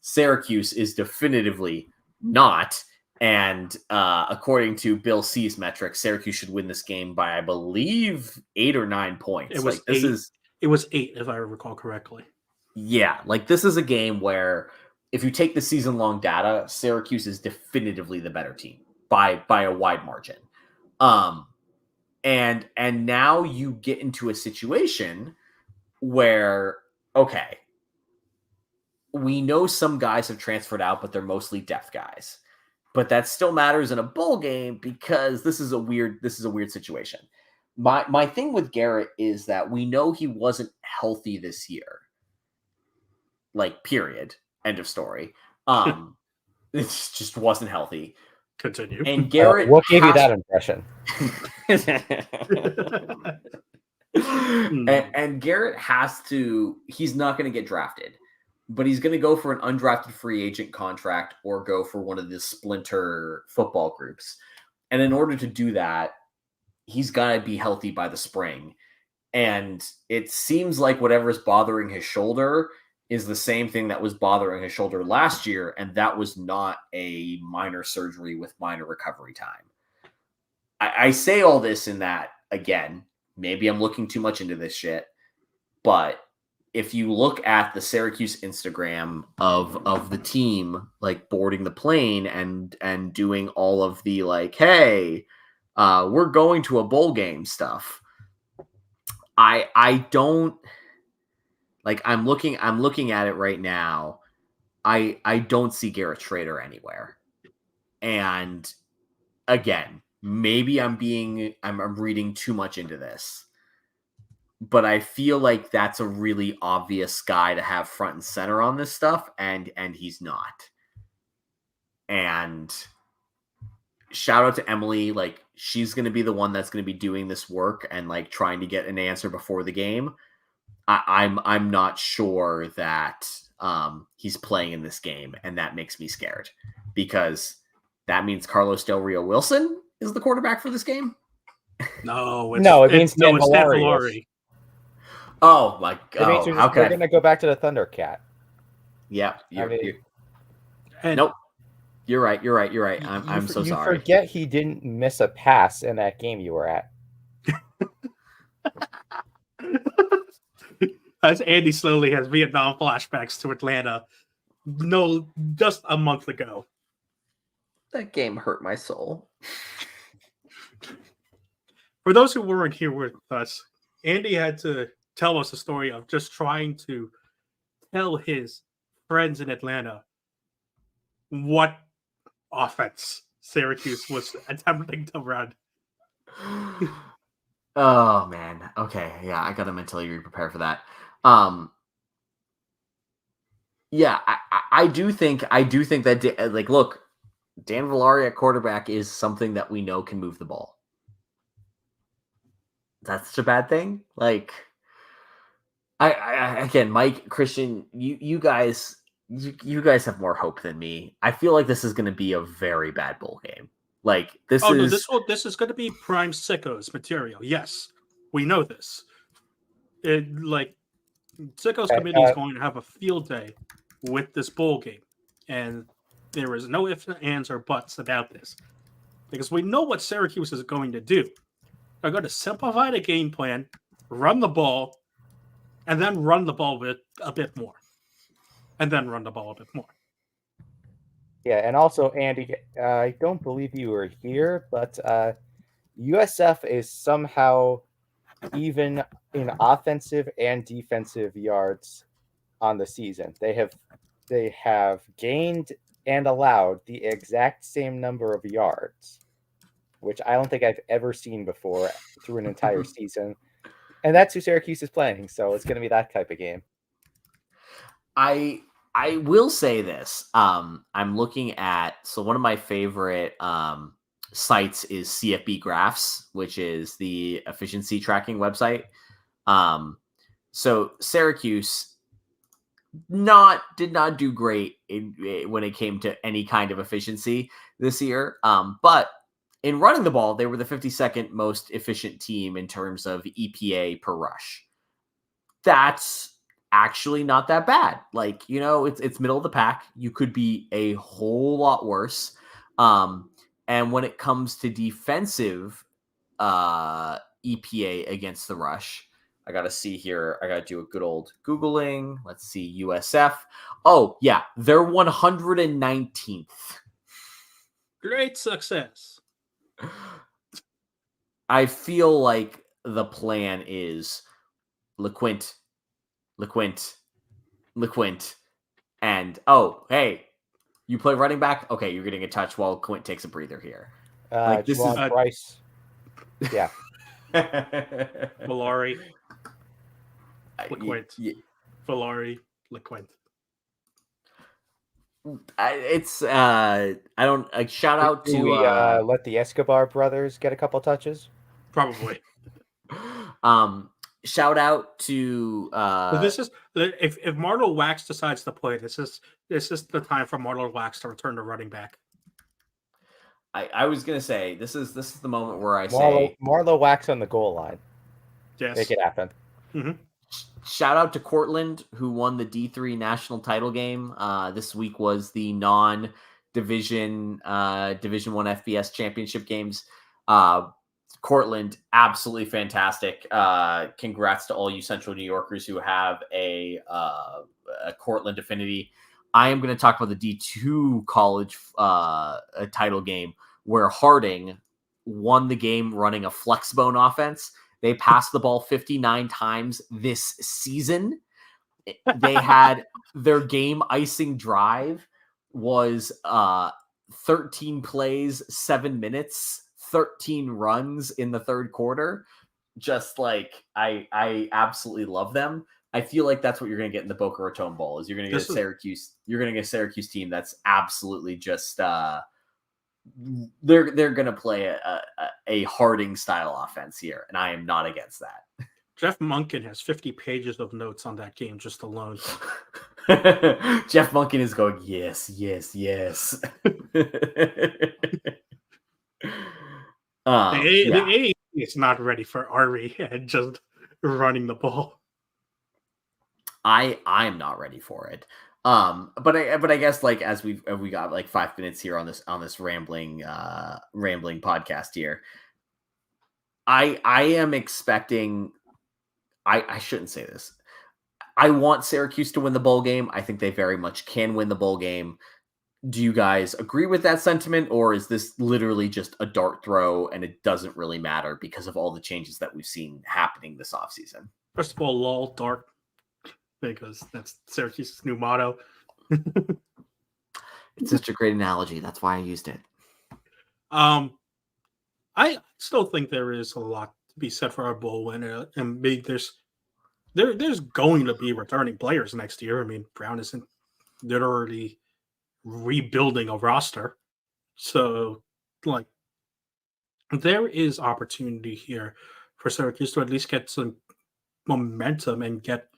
Syracuse is definitively not. And according to Bill C's metrics, Syracuse should win this game by, I believe, 8 or 9 points. It was 8. It was 8, if I recall correctly. Yeah, this is a game where if you take the season-long data, Syracuse is definitively the better team by a wide margin. And now you get into a situation where, okay, we know some guys have transferred out, but they're mostly depth guys. But that still matters in a bowl game because this is a weird situation. My thing with Garrett is that we know he wasn't healthy this year. Period. End of story. It just wasn't healthy. Continue. And Garrett, what gave you that impression? and Garrett has to. He's not going to get drafted, but he's going to go for an undrafted free agent contract or go for one of the splinter football groups. And in order to do that, he's got to be healthy by the spring. And it seems like whatever's bothering his shoulder is the same thing that was bothering his shoulder last year. And that was not a minor surgery with minor recovery time. I say all this in that, again, maybe I'm looking too much into this shit, but if you look at the Syracuse Instagram of the team, boarding the plane and doing all of the hey, we're going to a bowl game stuff. I don't I'm looking at it right now. I don't see Garrett Schrader anywhere. And again, maybe I'm reading too much into this. But I feel like that's a really obvious guy to have front and center on this stuff, and he's not. And shout out to Emily, she's going to be the one that's going to be doing this work and trying to get an answer before the game. I'm not sure that he's playing in this game, and that makes me scared because that means Carlos Del Rio Wilson is the quarterback for this game. No, it means Dan Villari. Oh my God! We're going to go back to the Thundercat. Yeah. And Nope. You're right. I'm so sorry. You forget he didn't miss a pass in that game you were at. as Andy slowly has Vietnam flashbacks to Atlanta, just a month ago. That game hurt my soul. For those who weren't here with us, Andy had to tell us a story of just trying to tell his friends in Atlanta what offense Syracuse was attempting to run. Oh man. Okay. Yeah, I gotta mentally prepare for that. Yeah, I do think that look, Dan Villari at quarterback is something that we know can move the ball. That's such a bad thing. Like, I again, Mike, Christian, you guys have more hope than me. I feel like this is going to be a very bad bowl game. Like this is this is going to be prime sickos material. Yes, we know this. Sickos committee is going to have a field day with this bowl game, and there is no ifs, ands, or buts about this because we know what Syracuse is going to do. They're going to simplify the game plan, run the ball, and then run the ball with a bit more, and then run the ball a bit more. Yeah, and also, Andy, I don't believe you were here, but USF is somehow even in offensive and defensive yards on the season. They have gained and allowed the exact same number of yards, which I don't think I've ever seen before through an entire season. And that's who Syracuse is playing, so it's going to be that type of game. I will say this. I'm looking at one of my favorite sites is CFB Graphs, which is the efficiency tracking website. So Syracuse did not do great when it came to any kind of efficiency this year. But in running the ball, they were the 52nd most efficient team in terms of EPA per rush. That's actually not that bad. Like, it's middle of the pack. You could be a whole lot worse. And when it comes to defensive EPA against the rush, I got to see here. I got to do a good old Googling. Let's see, USF. Oh, yeah. They're 119th. Great success. I feel like the plan is LeQuint, and hey, you play running back? Okay, you're getting a touch while Quint takes a breather here. This is Bryce. Yeah. Villari, LeQuint. Villari, LeQuint. I don't like. Shout out to. Do we let the Escobar brothers get a couple touches? Probably. Shout out to. This is if Marlo Wax decides to play. This is the time for Marlo Wax to return to running back. I was gonna say this is the moment where I say Marlo Wax on the goal line. Yes, make it happen. Mm-hmm. Shout out to Cortland, who won the D3 national title game. This week was the non-division Division 1 FBS championship games. Cortland, absolutely fantastic. Congrats to all you Central New Yorkers who have a Cortland affinity. I am going to talk about the D2 college title game where Harding won the game running a flexbone offense. They passed the ball 59 times this season. They had their game icing drive was 13 plays, 7 minutes, 13 runs in the third quarter. Just like I absolutely love them. I feel like that's what you're going to get in the Boca Raton Bowl. Is you're going to get Syracuse. You're going to get a Syracuse team that's absolutely just they're going to play a Harding style offense here, and I am not against that. Jeff Monken has 50 pages of notes on that game just alone. Jeff Monken is going, yes. The A is not ready for Ari and just running the ball. I am not ready for it. But I guess like as we got like 5 minutes here on this rambling podcast here, I am expecting. I shouldn't say this. I want Syracuse to win the bowl game. I think they very much can win the bowl game. Do you guys agree with that sentiment, or is this literally just a dart throw and it doesn't really matter because of all the changes that we've seen happening this offseason? First of all, lol, dart, because that's Syracuse's new motto. It's such a great analogy. That's why I used it. I still think there is a lot to be said for our bowl win, and there's going to be returning players next year. I mean, Brown isn't literally rebuilding a roster, so like there is opportunity here for Syracuse to at least get some momentum and get.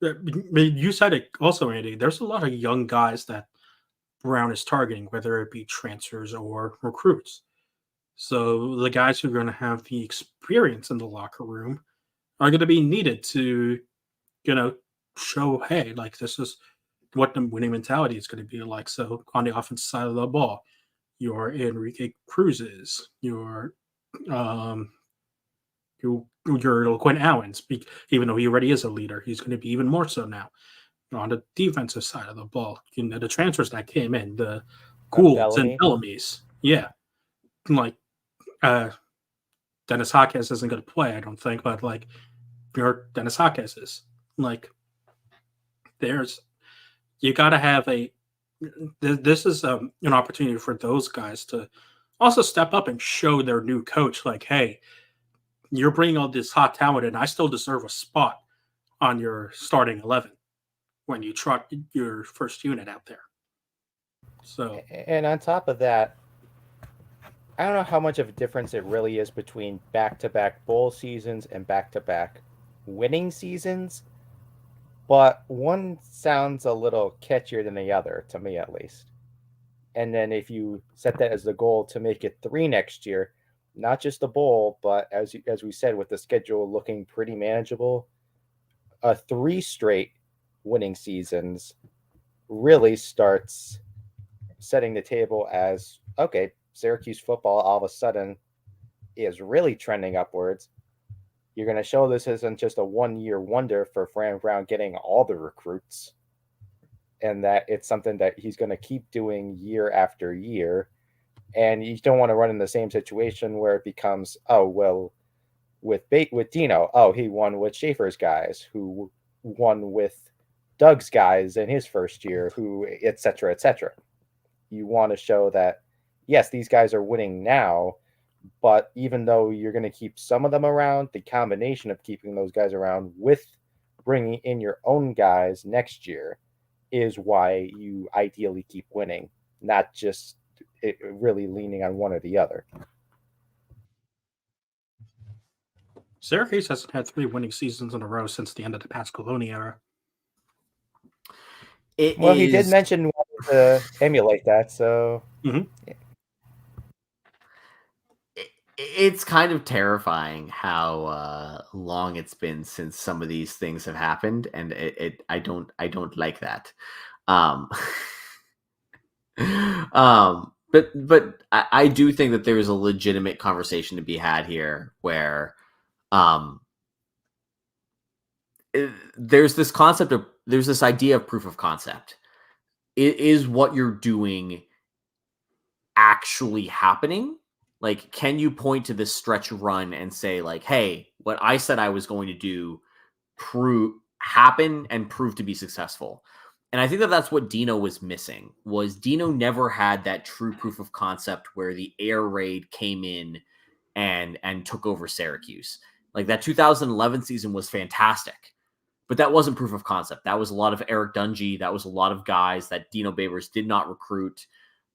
I mean, you said it also, Andy. There's a lot of young guys that Brown is targeting, whether it be transfers or recruits. So the guys who are going to have the experience in the locker room are going to be needed to, show, hey, like this is what the winning mentality is going to be like. So on the offensive side of the ball, your Enrique Cruz's, your Quinn Allen's, even though he already is a leader, he's going to be even more so now. On the defensive side of the ball, the transfers that came in, the Goulds and Bellamy's, yeah, like Dennis Hawkins isn't going to play, I don't think, but like your Dennis Hawkins is like, you got to have this is an opportunity for those guys to also step up and show their new coach, like, hey, you're bringing all this hot talent and I still deserve a spot on your starting 11 when you trot your first unit out there. So, and on top of that, I don't know how much of a difference it really is between back-to-back bowl seasons and back-to-back winning seasons, but one sounds a little catchier than the other, to me at least. And then if you set that as the goal to make it 3 next year, not just the bowl, but as we said, with the schedule looking pretty manageable, 3 straight winning seasons really starts setting the table as, okay, Syracuse football all of a sudden is really trending upwards. You're going to show this isn't just a 1-year wonder for Fran Brown getting all the recruits, and that it's something that he's going to keep doing year after year. And you don't want to run in the same situation where it becomes, oh, well, with Dino, oh, he won with Schaefer's guys, who won with Doug's guys in his first year, who, et cetera, et cetera. You want to show that, yes, these guys are winning now, but even though you're going to keep some of them around, the combination of keeping those guys around with bringing in your own guys next year is why you ideally keep winning, not just really leaning on one or the other. Syracuse hasn't had 3 winning seasons in a row since the end of the Pasqualoni era. He did mention wanting to emulate that, so Mm-hmm. Yeah. It's kind of terrifying how long it's been since some of these things have happened, and I don't like that. But I do think that there is a legitimate conversation to be had here where there's this idea of proof of concept. Is what you're doing actually happening? Like, can you point to this stretch run and say, like, hey, what I said I was going to do happen and prove to be successful? And I think that that's what Dino was missing. Was Dino never had that true proof of concept where the air raid came in and took over Syracuse. Like, that 2011 season was fantastic, but that wasn't proof of concept. That was a lot of Eric Dungy. That was a lot of guys that Dino Babers did not recruit.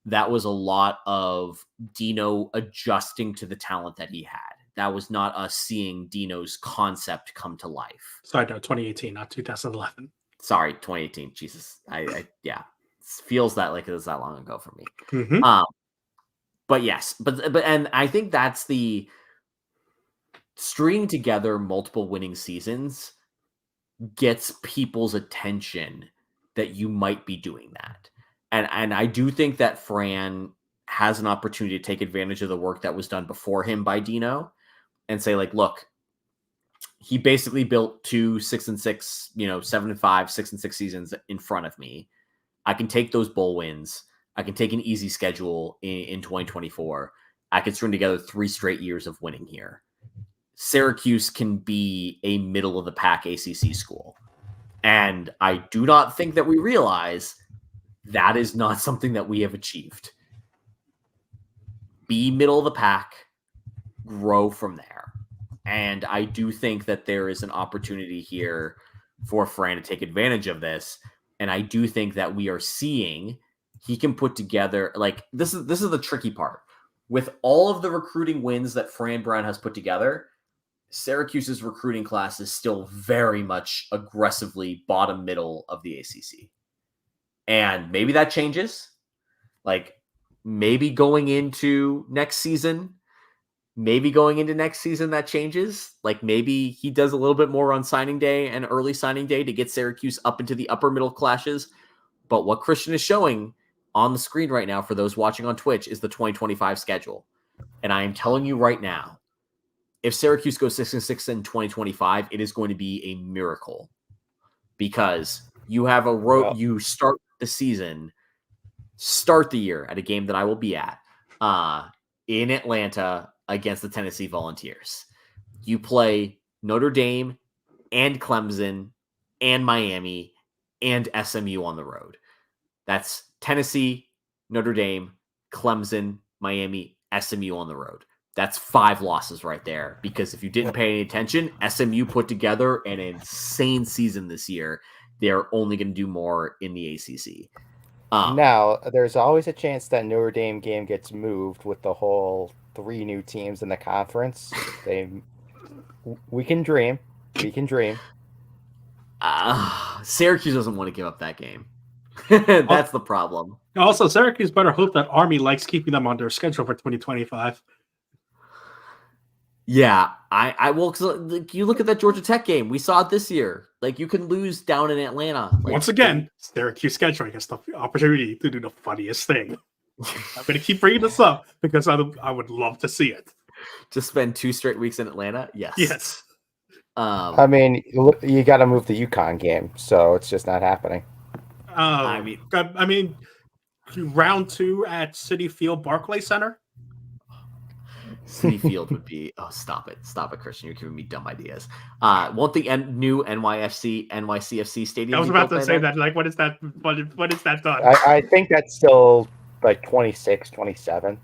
That was a lot of Dino adjusting to the talent that he had. That was not us seeing Dino's concept come to life. Sorry, no, 2018, not 2011. Sorry, 2018. Jesus. I yeah. It feels that like it was that long ago for me. Mm-hmm. But yes, but and I think that's the stringing together multiple winning seasons gets people's attention that you might be doing that. And I do think that Fran has an opportunity to take advantage of the work that was done before him by Dino and say, like, look, he basically built 2 6-6, 7-5, 6-6 seasons in front of me. I can take those bowl wins. I can take an easy schedule in 2024. I can string together 3 straight years of winning here. Syracuse can be a middle of the pack ACC school. And I do not think that we realize that is not something that we have achieved. Be middle of the pack, grow from there. And I do think that there is an opportunity here for Fran to take advantage of this. And I do think that we are seeing he can put together, like, this is the tricky part. With all of the recruiting wins that Fran Brown has put together, Syracuse's recruiting class is still very much aggressively bottom middle of the ACC. And maybe that changes. Like, maybe going into next season that changes. Like, maybe he does a little bit more on signing day and early signing day to get Syracuse up into the upper middle classes. But what Christian is showing on the screen right now for those watching on Twitch is the 2025 schedule. And I am telling you right now, if Syracuse goes 6-6 in 2025, it is going to be a miracle, because you have you start the year at a game that I will be at in Atlanta against the Tennessee Volunteers. You play Notre Dame and Clemson and Miami and SMU on the road. That's Tennessee, Notre Dame, Clemson, Miami, SMU on the road. That's 5 losses right there, because if you didn't pay any attention, SMU put together an insane season this year. They're only going to do more in the ACC. Now, there's always a chance that Notre Dame game gets moved with the whole 3 new teams in the conference. We can dream. Syracuse doesn't want to give up that game. That's the problem. Also, Syracuse better hope that Army likes keeping them on their schedule for 2025. Yeah, I will. Like, you look at that Georgia Tech game. We saw it this year. Like, you can lose down in Atlanta. Like, once again, Syracuse scheduling has the opportunity to do the funniest thing. I'm going to keep bringing this up because I would love to see it. To spend 2 straight weeks in Atlanta? Yes. I mean, you got to move the UConn game, so it's just not happening. I mean, round 2 at Citi Field Barclays Center. Citi Field would be, stop it, Christian. You're giving me dumb ideas. Won't the new NYCFC stadium? I was about to say that. Like, what is that? What is that done? I think that's still like 26, 27.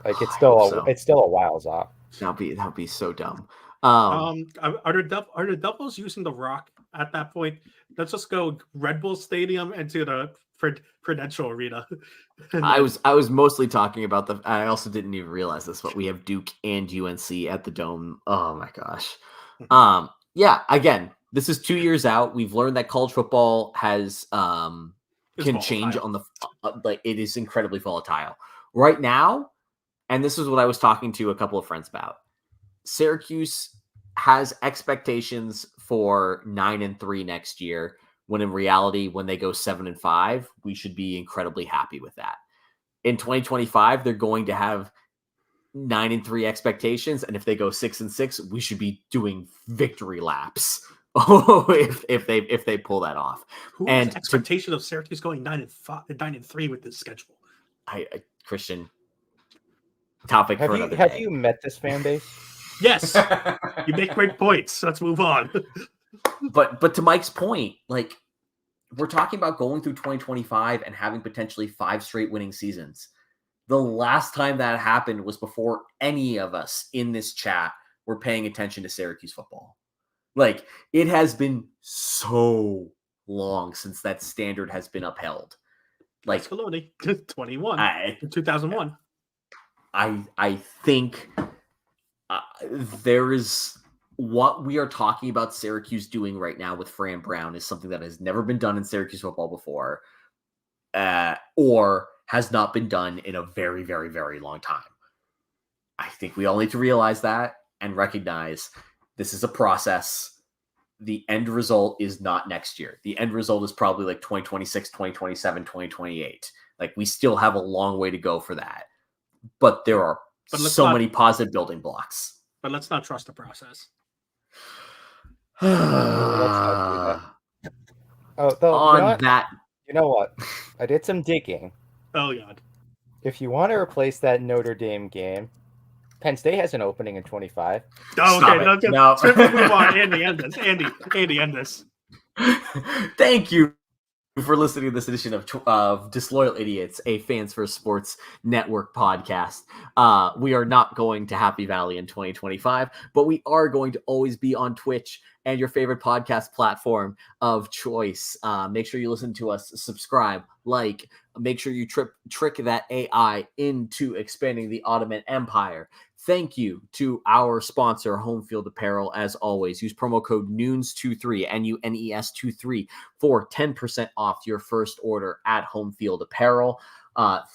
Like, it's still a whiles off. That'll be so dumb. Are the Devils using the Rock at that point? Let's just go Red Bull Stadium into the Prudential Arena. I was mostly talking about I also didn't even realize this, but we have Duke and UNC at the Dome. Oh my gosh. Yeah. Again, this is 2 years out. We've learned that college football has can change on the like, it is incredibly volatile right now. And this is what I was talking to a couple of friends about. Syracuse has expectations for 9-3 next year, when in reality, when they go 7-5, we should be incredibly happy with that. In 2025, they're going to have 9-3 expectations, and if they go 6-6, we should be doing victory laps. if they pull that off. Who has expectation of Syracuse going 9-3 with this schedule? Christian, topic for another day. Have you met this fan base? Yes. You make great points. Let's move on. But to Mike's point, like, we're talking about going through 2025 and having potentially 5 straight winning seasons. The last time that happened was before any of us in this chat were paying attention to Syracuse football. Like, it has been so long since that standard has been upheld. Like, 21, 2001. I think there is what we are talking about Syracuse doing right now with Fran Brown is something that has never been done in Syracuse football before, or has not been done in a very, very, very long time. I think we all need to realize that and recognize this is a process. the end result is not next year. The end result is probably like 2026, 2027, 2028. Like we still have a long way to go for that. But there are many positive building blocks. But let's not trust the process. Let's not do that. Oh, though, you know what? I did some digging. Oh, God. If you want to replace that Notre Dame game, Penn State has an opening in 25. Oh, okay. No. Move on. Andy, end this. Andy, end this. Thank you for listening to this edition of Disloyal Idiots, a Fans First Sports Network podcast. We are not going to Happy Valley in 2025, but we are going to always be on Twitch and your favorite podcast platform of choice. Make sure you listen to us, subscribe, like, make sure you trick that AI into expanding the Ottoman Empire. Thank you to our sponsor, Home Field Apparel. As always, use promo code NUNES23, NUNES23, for 10% off your first order at Home Field Apparel.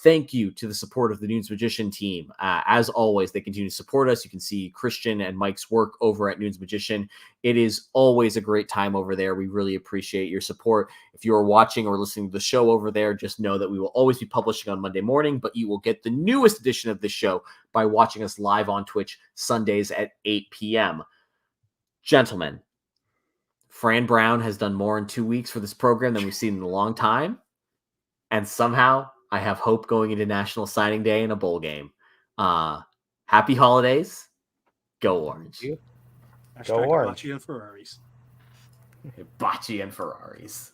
Thank you to the support of the Nunes Magician team. As always, they continue to support us. You can see Christian and Mike's work over at Nunes Magician. It is always a great time over there. We really appreciate your support. If you are watching or listening to the show over there, just know that we will always be publishing on Monday morning, but you will get the newest edition of the show by watching us live on Twitch Sundays at 8 p.m. Gentlemen, Fran Brown has done more in 2 weeks for this program than we've seen in a long time. And somehow I have hope going into National Signing Day and a bowl game. Happy holidays. Go Orange. Go Orange. Hibachi and Ferraris. Hibachi and Ferraris.